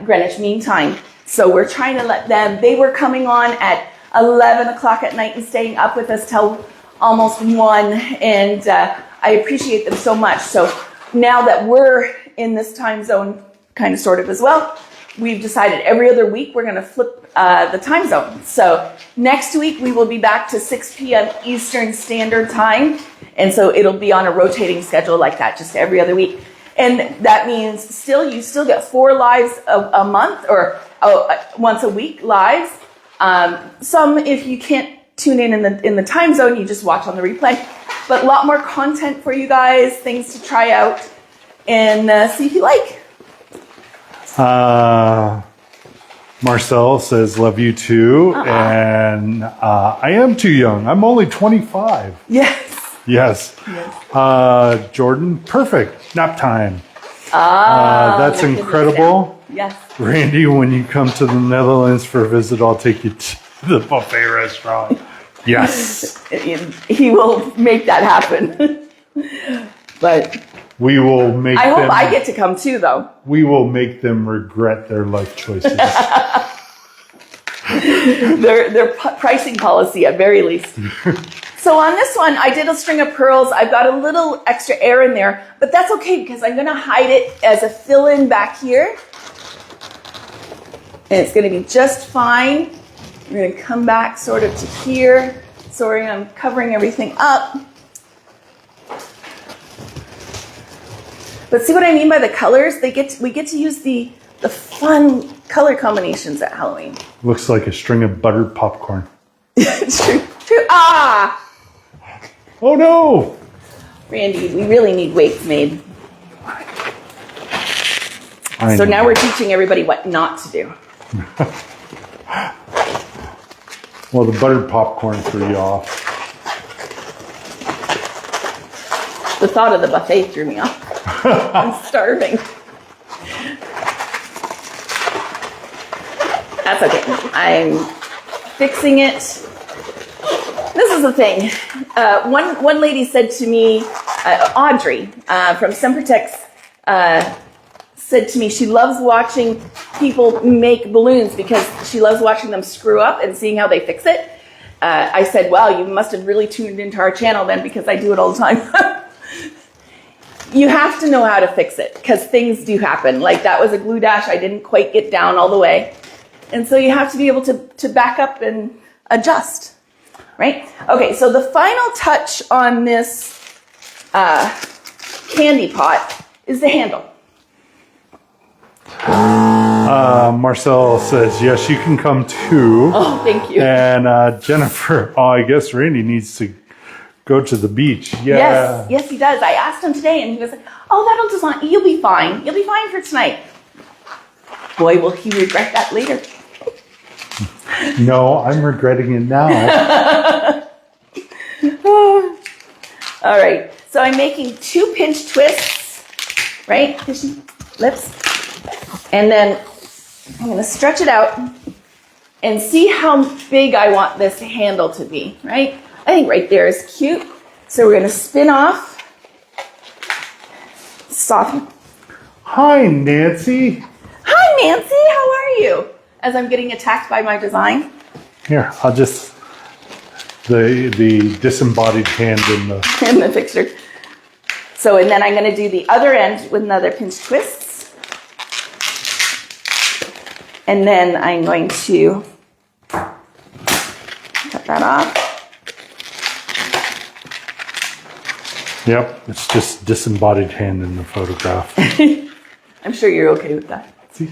Greenwich Mean Time. So we're trying to let them, they were coming on at 11 o'clock at night and staying up with us till almost 1. And I appreciate them so much. So now that we're in this time zone, kind of sort of as well, we've decided every other week we're going to flip the time zone. So next week we will be back to 6 p.m. Eastern Standard Time. And so it'll be on a rotating schedule like that, just every other week. And that means you still get 4 lives a month or once a week lives. Some, if you can't tune in the time zone, you just watch on the replay. But a lot more content for you guys, things to try out and see if you like. Marcel says, love you too. And I am too young. I'm only 25. Yes. Jordan, perfect. Nap time. That's incredible. Yes. Randy, when you come to the Netherlands for a visit, I'll take you to the buffet restaurant. Yes. He will make that happen. But we will make I hope I get to come too, though. We will make them regret their life choices. their pricing policy at very least. So on this one, I did a string of pearls. I've got a little extra air in there, but that's okay because I'm going to hide it as a fill-in back here. And it's going to be just fine. I'm going to come back sort of to here. Sorry, I'm covering everything up. But see what I mean by the colors? We get to use the fun color combinations at Halloween. Looks like a string of buttered popcorn. True. Ah! Oh no! Randy, we really need weights made. So now we're teaching everybody what not to do. Well, the buttered popcorn threw you off. The thought of the buffet threw me off. I'm starving. That's okay. I'm fixing it. This is the thing. One lady said to me, Audrey from Sempertex, said to me she loves watching people make balloons because she loves watching them screw up and seeing how they fix it. I said, wow, you must have really tuned into our channel then, because I do it all the time. You have to know how to fix it because things do happen. Like that was a glue dash I didn't quite get down all the way. And so you have to be able to back up and adjust, right? Okay, so the final touch on this candy pot is the handle. Marcel says, yes, you can come too. Oh, thank you. And Jennifer, I guess Randy needs to go to the beach. Yeah. Yes, he does. I asked him today and he was like, oh, that'll just not, you'll be fine. You'll be fine for tonight. Boy, will he regret that later. No, I'm regretting it now. All right, so I'm making 2 pinch twists, right? Lips. And then I'm going to stretch it out and see how big I want this handle to be, right? I think right there is cute. So we're going to spin off, soften. Hi, Nancy. Hi, Nancy. How are you? As I'm getting attacked by my design. Here, I'll just, the disembodied hand in the... in the fixture. So, and then I'm going to do the other end with another pinch twists. And then I'm going to cut that off. Yep, it's just disembodied hand in the photograph. I'm sure you're okay with that. See?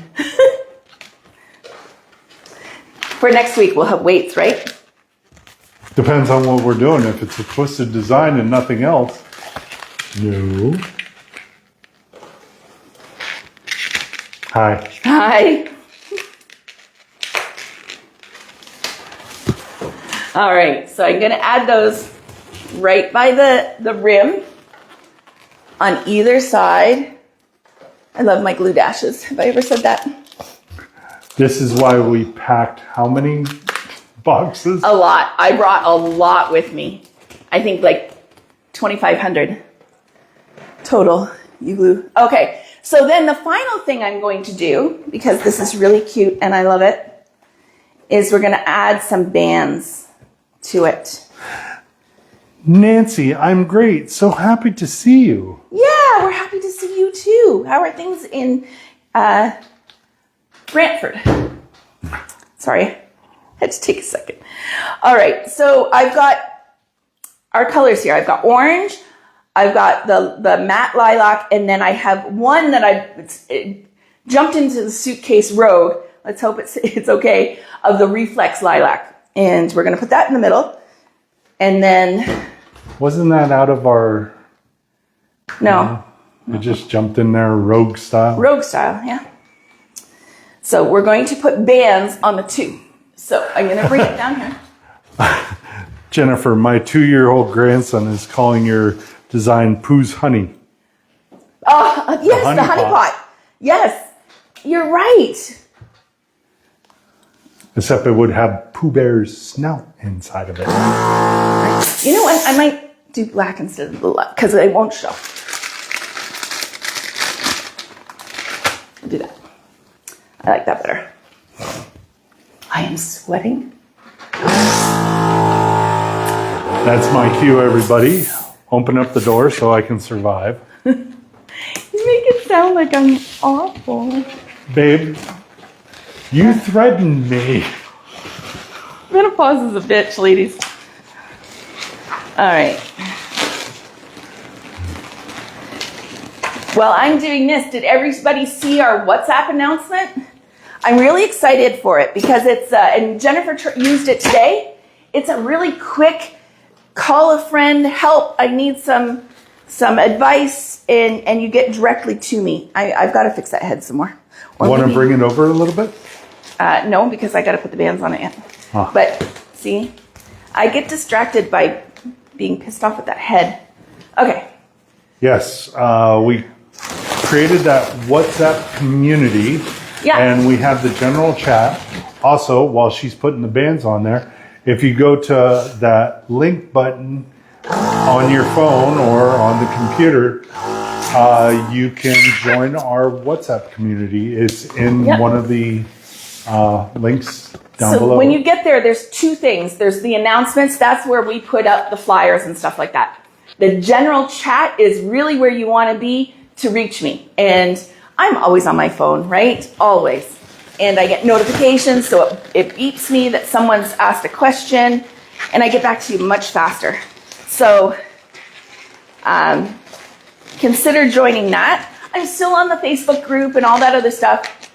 For next week, we'll have weights, right? Depends on what we're doing. If it's a twisted design and nothing else. No. Hi. Hi. All right, so I'm going to add those right by the rim on either side. I love my glue dashes. Have I ever said that? This is why we packed how many boxes? A lot. I brought a lot with me. I think like 2,500 total glue. Okay, so then the final thing I'm going to do, because this is really cute and I love it, is we're going to add some bands to it. Nancy, I'm great. So happy to see you. Yeah, we're happy to see you too. How are things in Brantford? Sorry, I had to take a second. All right, so I've got our colors here. I've got orange, I've got the matte lilac, and then I have one that it jumped into the suitcase rogue. Let's hope it's okay, of the reflex lilac. And we're going to put that in the middle. And then... Wasn't that out of our... No. It just jumped in there rogue style? Rogue style, yeah. So we're going to put bands on the 2. So I'm going to bring it down here. Jennifer, my 2-year-old grandson is calling your design Pooh's Honey. Yes, the honey pot. Yes, you're right. Except it would have Pooh Bear's snout inside of it. You know what? I might do black instead of blue, because it won't show. I'll do that. I like that better. I am sweating. That's my cue, everybody. Open up the door so I can survive. You make it sound like I'm awful. Babe, you threatened me. Menopause is a bitch, ladies. All right. While I'm doing this, did everybody see our WhatsApp announcement? I'm really excited for it because it's, and Jennifer used it today. It's a really quick call a friend, help, I need some advice, and you get directly to me. I've got to fix that head some more. Want to bring it over a little bit? No, because I got to put the bands on it yet. Huh. But see, I get distracted by being pissed off at that head. Okay. Yes, we created that WhatsApp community, Yeah. and we have the general chat. Also, while she's putting the bands on there, if you go to that link button on your phone or on the computer, you can join our WhatsApp community. It's in one of the links down below. So when you get there, there's two things. There's the announcements. That's where we put up the flyers and stuff like that. The general chat is really where you want to be to reach me. And I'm always on my phone, right? Always. And I get notifications, so it beeps me that someone's asked a question, and I get back to you much faster. So consider joining that. I'm still on the Facebook group and all that other stuff,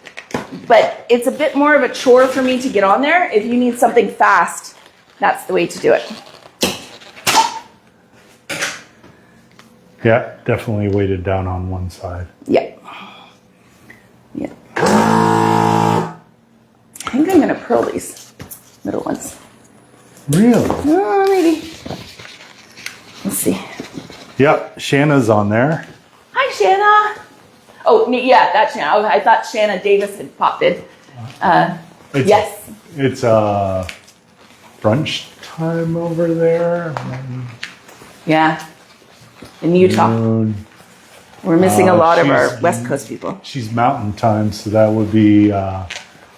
but it's a bit more of a chore for me to get on there. If you need something fast, that's the way to do it. Yeah, definitely weighted down on one side. Yeah. Yeah. I think I'm going to pearl these middle ones. Really? Maybe. Let's see. Yep, Shanna's on there. Hi, Shanna. Oh, yeah, that's Shanna. Oh, I thought Shanna Davis had popped in. Yes. It's brunch time over there. Yeah. In Utah. We're missing a lot of our West Coast people. She's mountain time, so that would be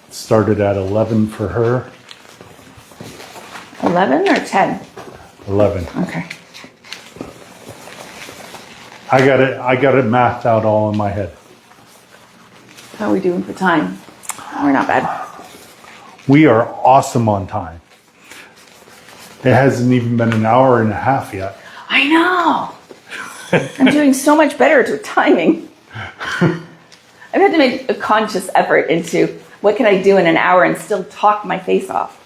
started at 11 for her. 11 or 10? 11. Okay. I got it mathed out all in my head. How are we doing for time? We're not bad. We are awesome on time. It hasn't even been an hour and a half yet. I know. I'm doing so much better to timing. I've had to make a conscious effort into what can I do in an hour and still talk my face off.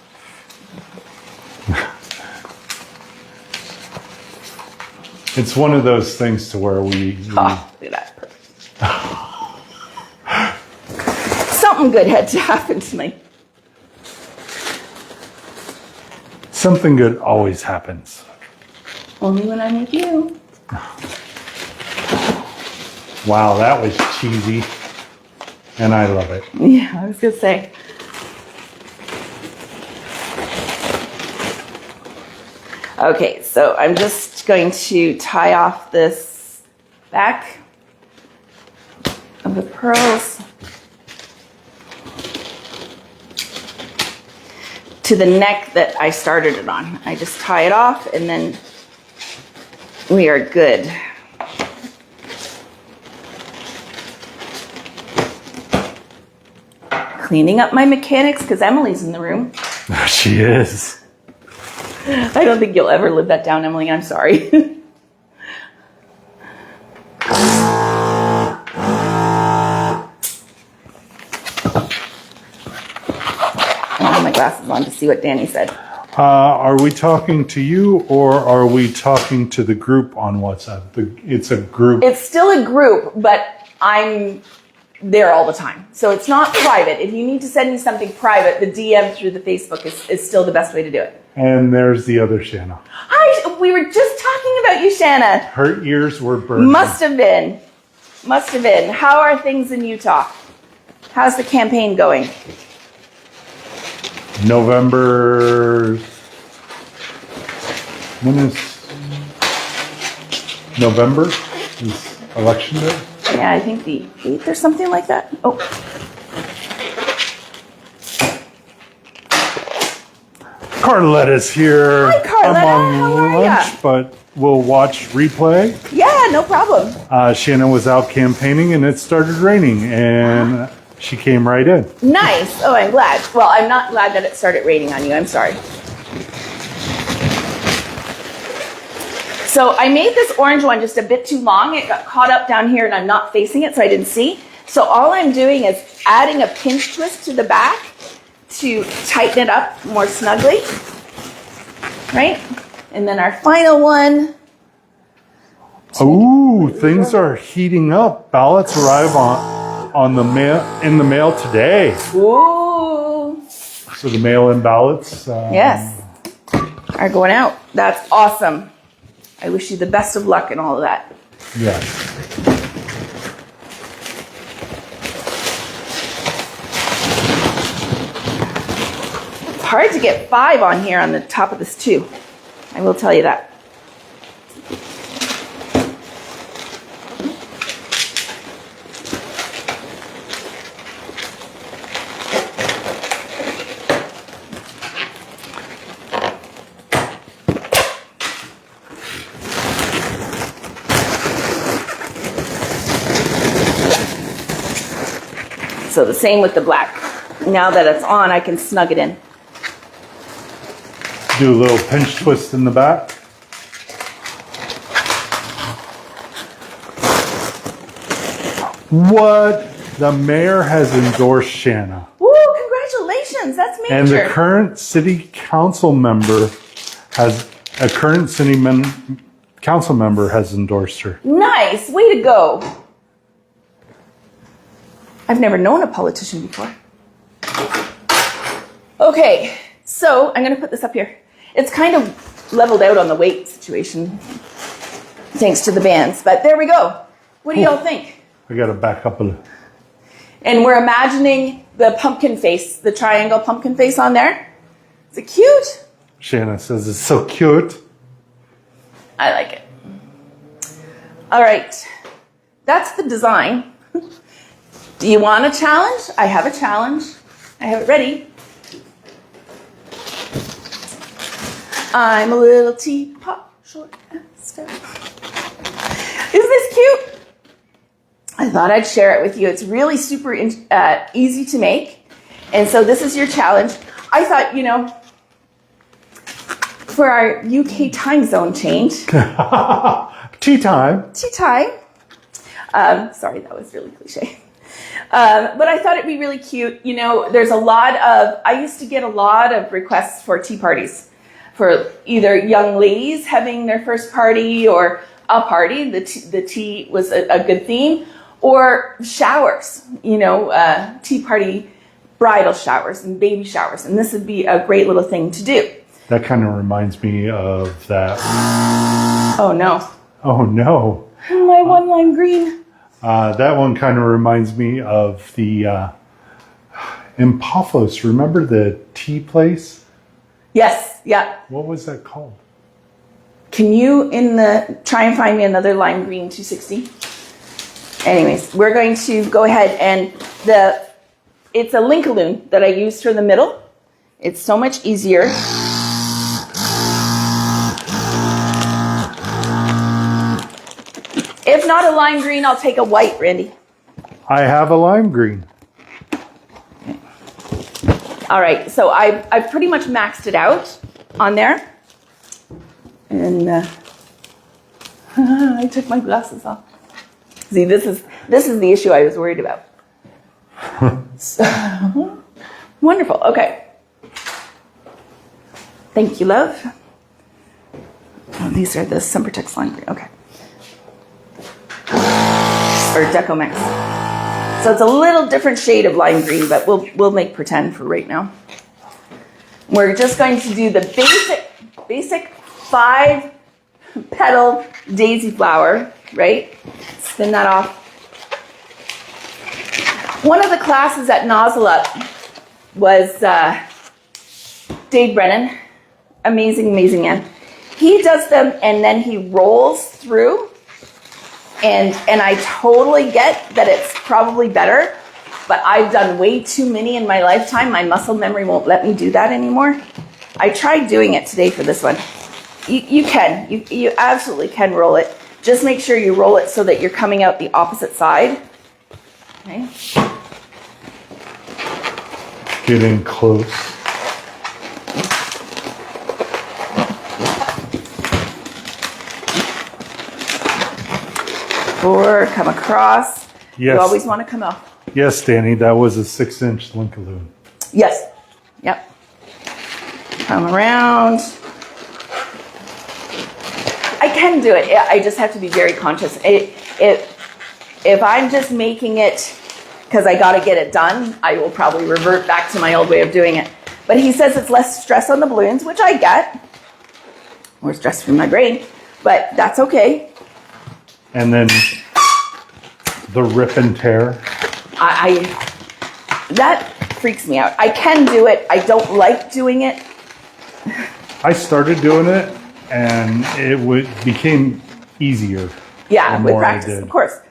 It's one of those things to where we Oh, look at that. Perfect. Something good had to happen to me. something good always happens. Only when I'm with you. Wow, that was cheesy. And I love it. Yeah, I was gonna say. Okay, so I'm just going to tie off this back of the pearls to the neck that I started it on. I just tie it off and then we are good. Cleaning up my mechanics because Emily's in the room. She is. I don't think you'll ever live that down, Emily. I'm sorry. I have my glasses on to see what Danny said. Are we talking to you or are we talking to the group on WhatsApp? It's a group. It's still a group, but I'm there all the time. So it's not private. If you need to send me something private, the DM through the Facebook is still the best way to do it. And there's the other Shanna. Hi, we were just talking about you, Shanna. Her ears were burning. Must have been. Must have been. How are things in Utah? How's the campaign going? November. When is November? Is election day? Yeah, I think the 8th or something like that. Oh. Carletta's here. Hi, Carletta. I'm on How are lunch, ya? but we'll watch replay. Yeah, no problem. Shanna was out campaigning and it started raining and she came right in. Nice. Oh, I'm glad. Well, I'm not glad that it started raining on you. I'm sorry. So I made this orange one just a bit too long. It got caught up down here and I'm not facing it, so I didn't see. So all I'm doing is adding a pinch twist to the back to tighten it up more snugly, right? And then our final one. Ooh, things are heating up. Ballots arrive on the in the mail today. Ooh. So the mail-in ballots. Yes, are going out. That's awesome. I wish you the best of luck in all of that. Yes. It's hard to get 5 on here on the top of this too. I will tell you that. So the same with the black. Now that it's on, I can snug it in. Do a little pinch twist in the back. What? The mayor has endorsed Shanna. Woo, congratulations, that's major. And the current city council member council member has endorsed her. Nice, way to go. I've never known a politician before. Okay, so I'm gonna put this up here. It's kind of leveled out on the weight situation, thanks to the bands, but there we go. What do y'all think? I gotta back up a little. And we're imagining the pumpkin face, the triangle pumpkin face on there. Is it cute? Shanna says it's so cute. I like it. All right, that's the design. Do you want a challenge? I have a challenge. I have it ready. I'm a little teapot, short and stout. Isn't this cute? I thought I'd share it with you. It's really super easy to make. And so this is your challenge. I thought, you know, for our UK time zone change. Tea time. Tea time. Sorry, that was really cliche. But I thought it'd be really cute. You know, I used to get a lot of requests for tea parties for either young ladies having their first party or a party. The tea was a good theme. Or showers, you know, tea party bridal showers and baby showers. And this would be a great little thing to do. That kind of reminds me of that. Oh, no. Oh, no. My one lime green. That one kind of reminds me of the in Paphos. Remember the tea place? Yes, yeah. What was that called? Can you try and find me another lime green 260? Anyways, we're going to go ahead and it's a Linkaloon that I used for the middle. It's so much easier. If not a lime green, I'll take a white, Randy. I have a lime green. Okay. All right, so I've pretty much maxed it out on there. And I took my glasses off. See, this is the issue I was worried about. So, wonderful. Okay. Thank you, love. Oh, these are the Sempertex lime green. Okay. Or Deco Mix. So it's a little different shade of lime green, but we'll make pretend for right now. We're just going to do the basic 5 petal daisy flower, right? Spin that off. One of the classes at Nozzle Up was Dave Brennan. Amazing, amazing man. He does them and then he rolls through. And I totally get that it's probably better, but I've done way too many in my lifetime. My muscle memory won't let me do that anymore. I tried doing it today for this one. You absolutely can roll it. Just make sure you roll it so that you're coming out the opposite side. Okay. Getting close. 4, come across. Yes. You always want to come out. Yes, Danny, that was a 6-inch Linkaloon. Yes. Yep. Come around. I can do it. I just have to be very conscious. If I'm just making it because I got to get it done, I will probably revert back to my old way of doing it. But he says it's less stress on the balloons, which I get. More stress from my brain, but that's okay. And then the rip and tear. That freaks me out. I can do it. I don't like doing it. I started doing it, and it became easier. Yeah, with practice, of course.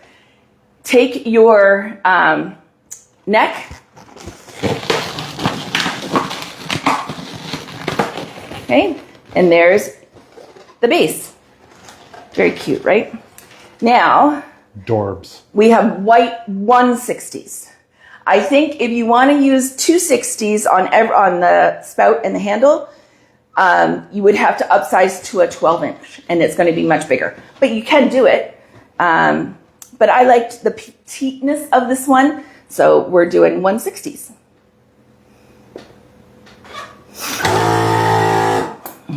Take your neck. Okay, and there's the base. Very cute, right? Now, Dorbs. we have white 160s. I think if you want to use 260s on the spout and the handle, you would have to upsize to a 12-inch, and it's going to be much bigger. But you can do it. But I liked the petiteness of this one, so we're doing 160s.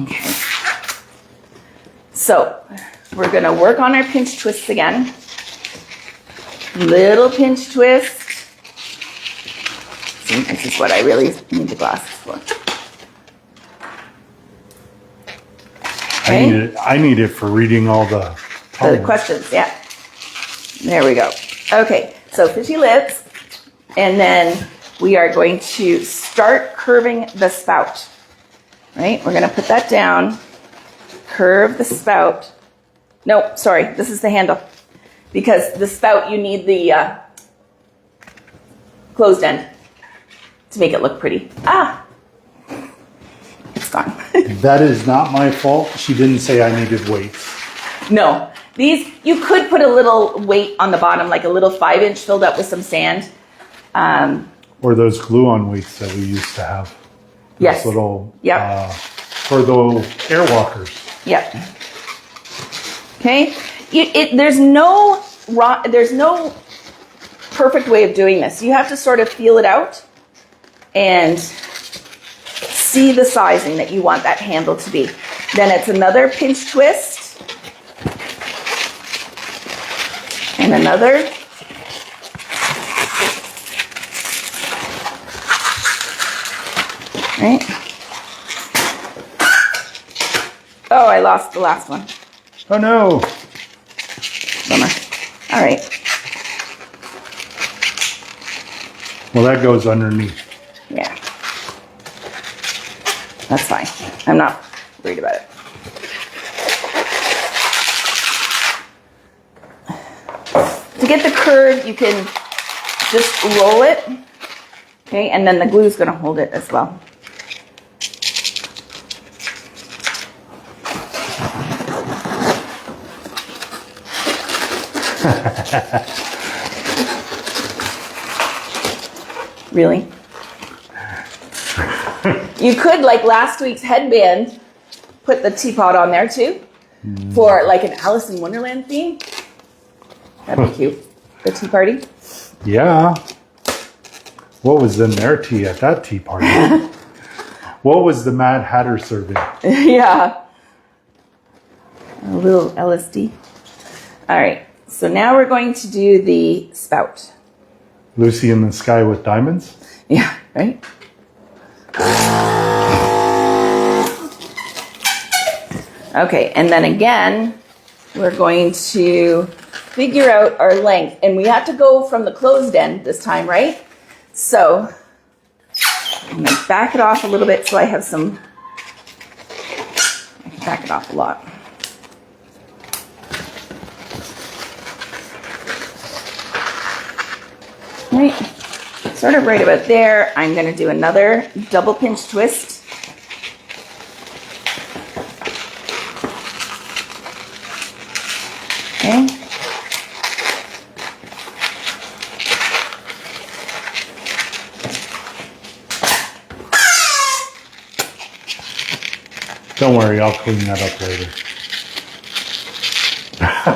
Okay. So we're going to work on our pinch twists again. Little pinch twist. See, this is what I really need the glasses for. Okay. I need it for reading all the Questions, yeah. There we go. Okay, so fishy lips, and then we are going to start curving the spout. Right? We're going to put that down, curve the spout. No, sorry, this is the handle. Because the spout, you need the closed end to make it look pretty. It's gone. That is not my fault. She didn't say I needed weights. No, these, you could put a little weight on the bottom, like a little 5-inch filled up with some sand. Or those glue-on weights that we used to have. Yes. Those little, Yep. for the airwalkers. Yep. Okay. There's no perfect way of doing this. You have to sort of feel it out and see the sizing that you want that handle to be. Then it's another pinch twist and another. Right. Oh, I lost the last one. Oh no. Bummer. All right. Well, that goes underneath. Yeah. That's fine. I'm not worried about it. To get the curve, you can just roll it. Okay, and then the glue is going to hold it as well. Really? You could, like last week's headband, put the teapot on there too, for like an Alice in Wonderland theme. That'd be cute. The tea party. Yeah. What was in their tea at that tea party? What was the Mad Hatter serving? Yeah. A little LSD. All right. So now we're going to do the spout. Lucy in the Sky with Diamonds? Yeah, right? Okay, and then again, we're going to figure out our length. And we have to go from the closed end this time, right? So I'm going to back it off a little bit so I have some, I can back it off a lot. Right, sort of right about there. I'm going to do another double pinch twist. Okay. Don't worry, I'll clean that up later.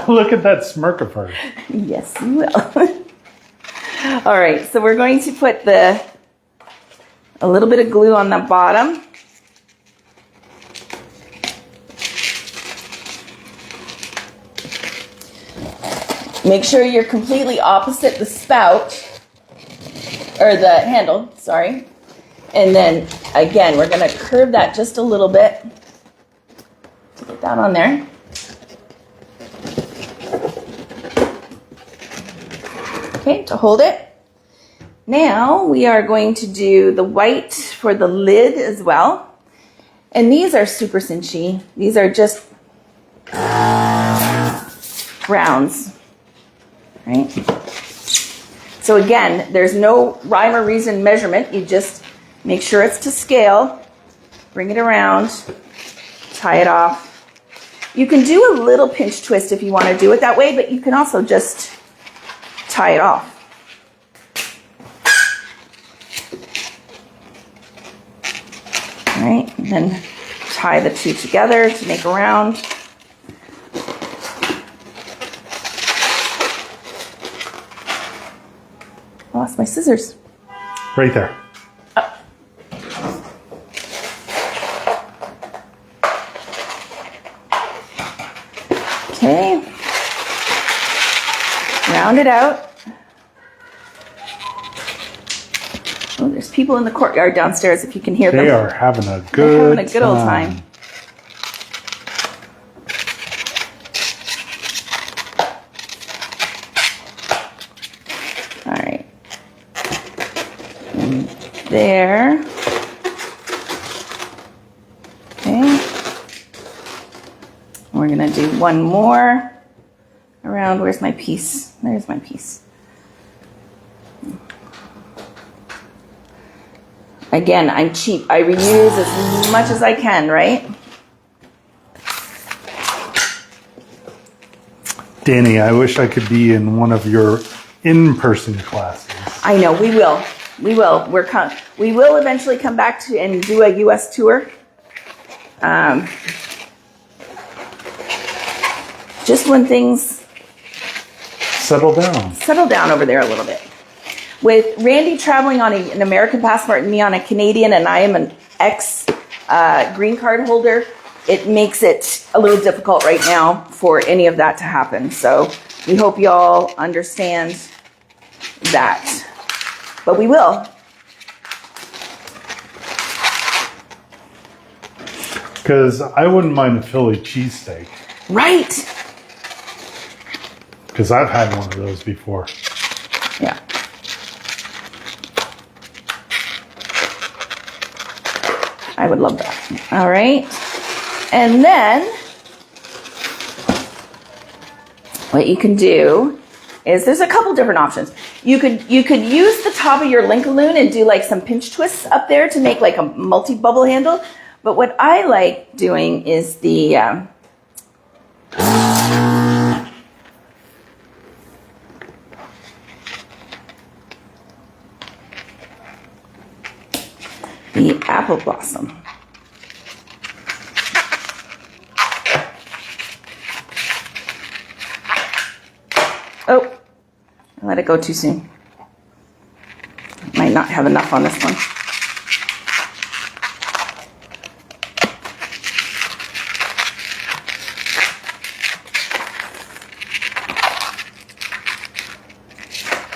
Look at that smirk of hers. Yes, you will. All right, so we're going to put a little bit of glue on the bottom. Make sure you're completely opposite the spout, or the handle, sorry. And then, again, we're going to curve that just a little bit to get that on there. Okay, to hold it. Now we are going to do the white for the lid as well. And these are super cinchy. These are just rounds, right? So again, there's no rhyme or reason measurement. You just make sure it's to scale, bring it around, tie it off. You can do a little pinch twist if you want to do it that way, but you can also just tie it off. All right, and then tie the two together to make a round. I lost my scissors. Right there. Okay. Round it out. Oh, there's people in the courtyard downstairs if you can hear them. They are having a good They're having a good old time. All right. And there. Okay. We're going to do one more around. Where's my piece? There's my piece. Again, I'm cheap. I reuse as much as I can, right? Danny, I wish I could be in one of your in-person classes. I know, we will. We will. We will eventually come back to and do a U.S. tour. Just when things settle down over there a little bit. With Randy traveling on an American passport and me on a Canadian, and I am an ex-green card holder, it makes it a little difficult right now for any of that to happen. So we hope y'all understand that. But we will. Because I wouldn't mind a Philly cheesesteak. Right. Because I've had one of those before. Yeah. I would love that. All right. And then what you can do is there's a couple different options. You could use the top of your Linkaloon and do like some pinch twists up there to make like a multi-bubble handle. But what I like doing is the apple blossom. Oh, I let it go too soon. Might not have enough on this one.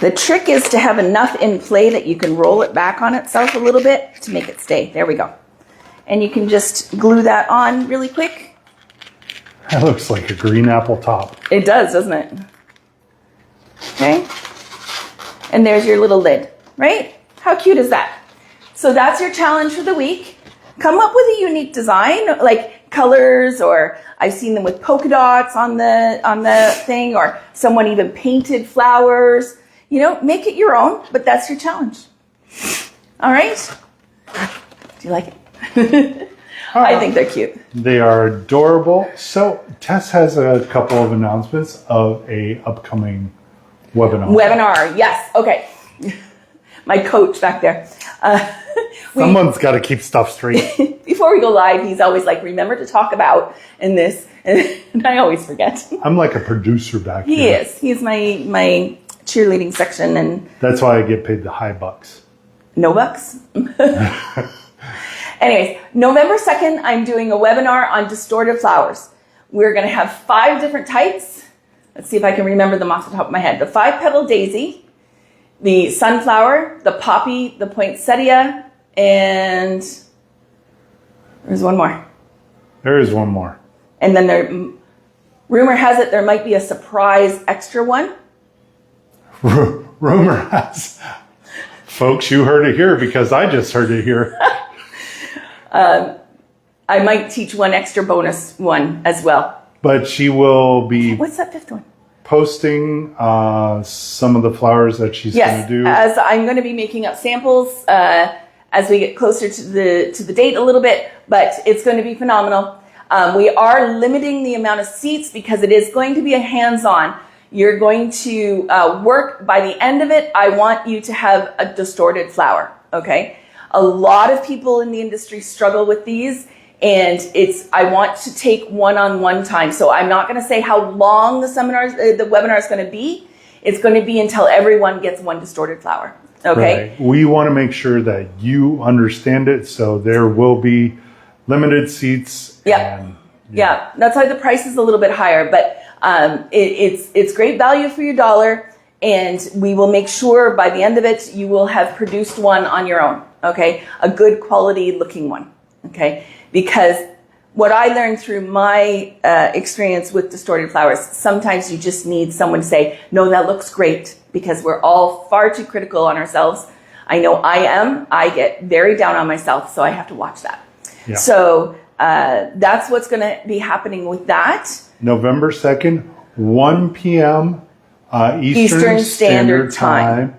The trick is to have enough in play that you can roll it back on itself a little bit to make it stay. There we go. And you can just glue that on really quick. That looks like a green apple top. It does, doesn't it? Okay. And there's your little lid, right? How cute is that? So that's your challenge for the week. Come up with a unique design, like colors, or I've seen them with polka dots on the thing, or someone even painted flowers. You know, make it your own, but that's your challenge. All right? Do you like it? I think they're cute. They are adorable. So Tess has a couple of announcements of a upcoming webinar. Webinar, yes. Okay. My coach back there. Someone's got to keep stuff straight. Before we go live, he's always like, remember to talk about in this. And I always forget. I'm like a producer back He here. is. He's my cheerleading section and That's why I get paid the high bucks. no bucks. Anyways, November 2nd, I'm doing a webinar on distorted flowers. We're going to have 5 different types. Let's see if I can remember them off the top of my head. The 5-petal daisy, the sunflower, the poppy, the poinsettia, and there's one more. There is one more. And then rumor has it there might be a surprise extra one. Rumor has. Folks, you heard it here because I just heard it here. I might teach one extra bonus one as well. But she will be What's that 5th one? posting some of the flowers that she's going Yes, to do. as I'm going to be making up samples as we get closer to the date a little bit, but it's going to be phenomenal. We are limiting the amount of seats because it is going to be a hands-on. You're going to work by the end of it. I want you to have a distorted flower. Okay. A lot of people in the industry struggle with these, and I want to take one-on-one time. So I'm not going to say how long the webinar is going to be. It's going to be until everyone gets one distorted flower. Okay. Right. We want to make sure that you understand it. So there will be limited seats. Yeah. And, Yeah. That's why the price is a little bit higher, but it's great value for your dollar. And we will make sure by the end of it, you will have produced one on your own. Okay. A good quality looking one. Okay. Because what I learned through my experience with distorted flowers, sometimes you just need someone to say, no, that looks great, because we're all far too critical on ourselves. I know I am. I get very down on myself, so I have to watch that. Yeah. So that's what's going to be happening with that. November 2nd, 1 p.m. Eastern Standard Time,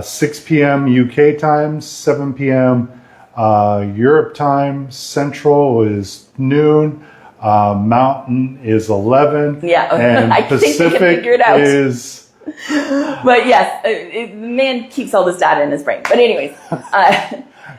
6 p.m. UK time, 7 p.m. Europe time. Central is noon. Mountain is 11. Yeah, and I think they can Pacific figure it out. is. But yes, the man keeps all this data in his brain. But anyways,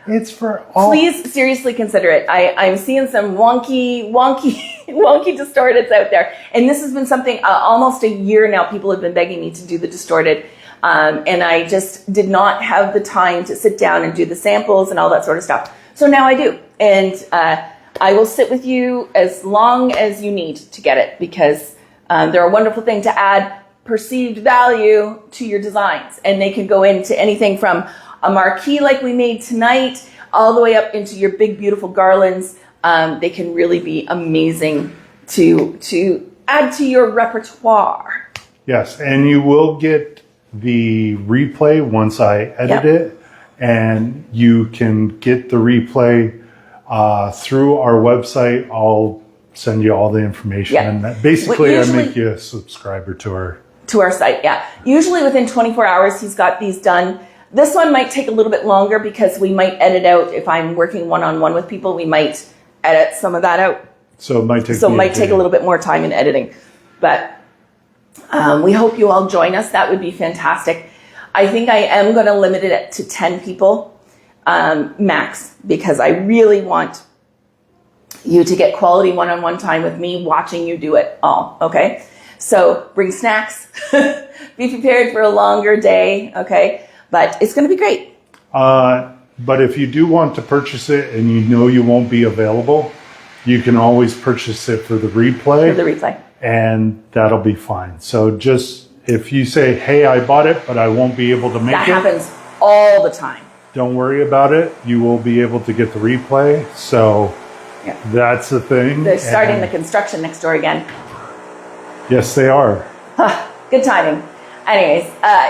It's for all. please seriously consider it. I'm seeing some wonky distorteds out there. And this has been something almost a year now. People have been begging me to do the distorted. And I just did not have the time to sit down and do the samples and all that sort of stuff. So now I do. And I will sit with you as long as you need to get it, because they're a wonderful thing to add perceived value to your designs. And they can go into anything from a marquee like we made tonight, all the way up into your big, beautiful garlands. They can really be amazing to add to your repertoire. Yes, and you will get the replay once I edit it, and you can get the replay through our website. I'll send you all the information. Yeah. And basically, Usually- I make you a subscriber to our site. Yeah. Usually within 24 hours, he's got these done. This one might take a little bit longer because we might edit out, if I'm working one-on-one with people, we might edit some of that out. So it might take take a little bit more time in editing. But we hope you all join us. That would be fantastic. I think I am going to limit it to 10 people max, because I really want you to get quality one-on-one time with me watching you do it all. Okay. So bring snacks, be prepared for a longer day. Okay. But it's going to be great. But if you do want to purchase it and you know you won't be available, you can always purchase it for the replay. For the replay. And that'll be fine. So just if you say, hey, I bought it, but I won't be able to make That it. happens all the time. Don't worry about it. You will be able to get the replay. So that's the thing. They're starting And the construction next door again. yes, they are. Good timing. Anyways,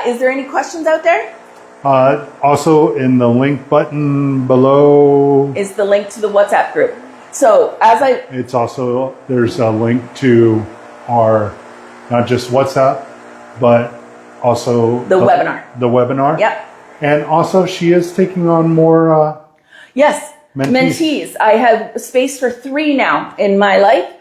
is there any questions out there? Also in the link button below, Is the link to the WhatsApp group. So it's also, there's a link to our, not just WhatsApp, but also the webinar. The webinar. Yep. And also she is taking on more Yes. mentees. I have space for 3 now in my life.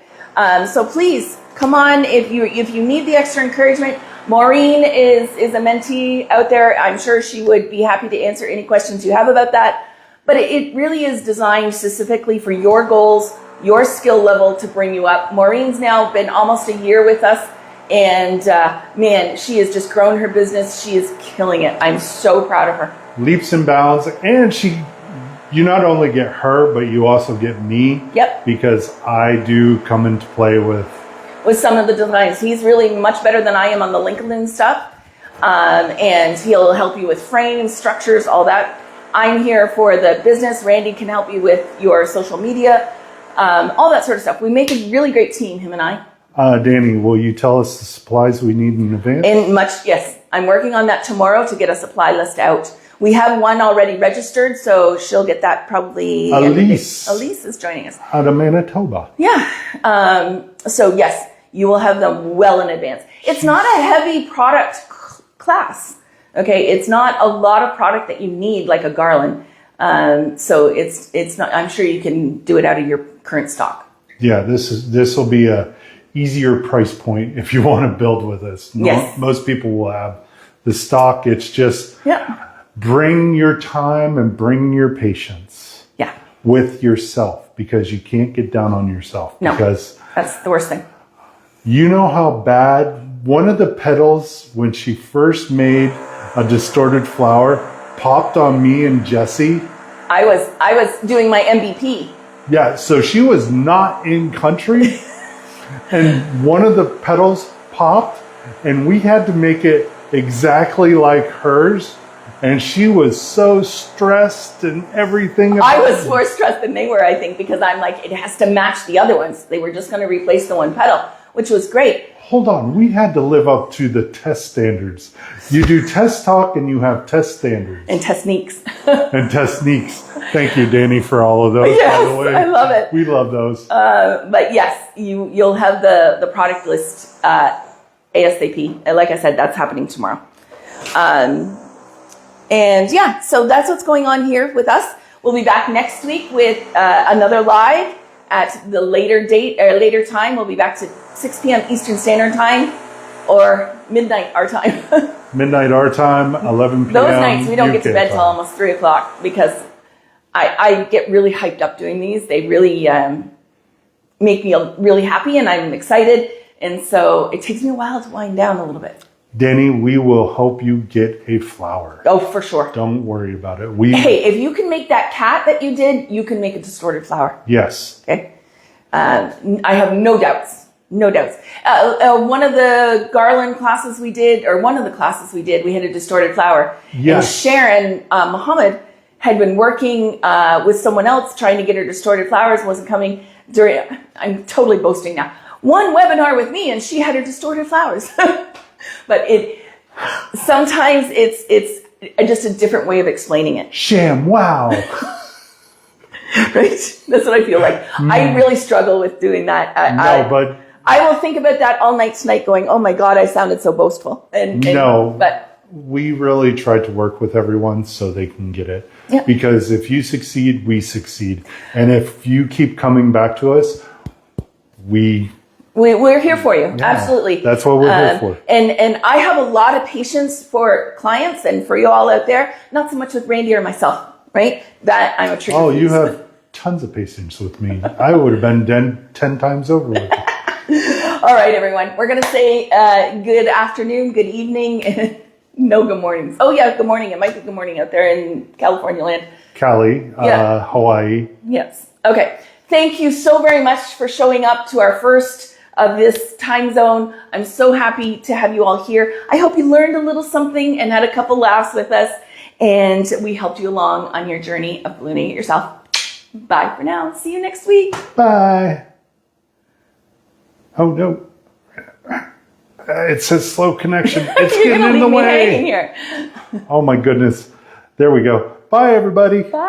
So please come on if you need the extra encouragement. Maureen is a mentee out there. I'm sure she would be happy to answer any questions you have about that. but it really is designed specifically for your goals, your skill level to bring you up. Maureen's now been almost a year with us, and man, she has just grown her business. She is killing it. I'm so proud of her. Leaps and bounds, and you not only get her, but you also get me. Yep. Because I do come into play with some of the designs. He's really much better than I am on the Lincoln stuff, and he'll help you with frames, structures, all that. I'm here for the business. Randy can help you with your social media, all that sort of stuff. We make a really great team, him and I. Danny, will you tell us the supplies we need in advance? Yes. I'm working on that tomorrow to get a supply list out. We have one already registered, so she'll get that probably. Elise is joining us. Out of Manitoba. Yeah. So yes, you will have them well in advance. It's not a heavy product class. Okay. It's not a lot of product that you need like a garland. So it's not, I'm sure you can do it out of your current stock. Yeah. This will be a easier price point if you want to build with us. Yes. Most people will have the stock. It's just, bring your time and bring your patience with yourself, because you can't get down on yourself. No, because that's the worst thing. You know how bad one of the petals, when she first made a distorted flower, popped on me and Jesse. I was doing my MBP. Yeah, so she was not in country, and one of the petals popped, and we had to make it exactly like hers. And she was so stressed and everything. I was more stressed than they were, I think, because I'm like, it has to match the other ones. They were just going to replace the one petal, which was great. Hold on. We had to live up to the test standards. You do test talk and you have test standards. And techniques. And techniques. Thank you, Danny, for all of those, yes, by the way. I love it. We love those. But yes, you'll have the product list ASAP. And like I said, that's happening tomorrow. And yeah, so that's what's going on here with us. We'll be back next week with another live at the later date or later time. We'll be back to 6 p.m. Eastern Standard Time or midnight our time. Midnight our time, 11 p.m. Those nights we don't UK get to bed till time. almost 3 o'clock because I get really hyped up doing these. They really make me really happy and I'm excited. And so it takes me a while to wind down a little bit. Danny, we will help you get a flower. Oh, for sure. Don't worry about it. Hey, if you can make that cat that you did, you can make a distorted flower. Yes. Okay. I have no doubts. No doubts. One of the garland classes we did, we had a distorted flower. Yes. And Sharon Muhammad had been working with someone else trying to get her distorted flowers, wasn't coming during, I'm totally boasting now, one webinar with me and she had her distorted flowers. But sometimes it's just a different way of explaining it. Sham, wow. Right? That's what I feel like. I really struggle with doing that. But I will think about that all night tonight going, oh my God, I sounded so boastful. But we really try to work with everyone so they can get it. Yeah. Because if you succeed, we succeed. And if you keep coming back to us, we're here for you. Yeah, absolutely. That's what we're here for. And I have a lot of patience for clients and for you all out there. Not so much with Randy or myself, right? That I'm a trigger. Oh, you have tons of patience with me. I would have been 10 times over with you. All right, everyone. We're going to say good afternoon, good evening. No good mornings. Oh, yeah, good morning. It might be good morning out there in California land. Cali, Hawaii. Yes. Okay. Thank you so very much for showing up to our first of this time zone. I'm so happy to have you all here. I hope you learned a little something and had a couple laughs with us, and we helped you along on your journey of ballooning it yourself. Bye for now. See you next week. Bye. Oh, no. It says slow connection. It's getting in the way. Here. Oh, my goodness. There we go. Bye, everybody. Bye.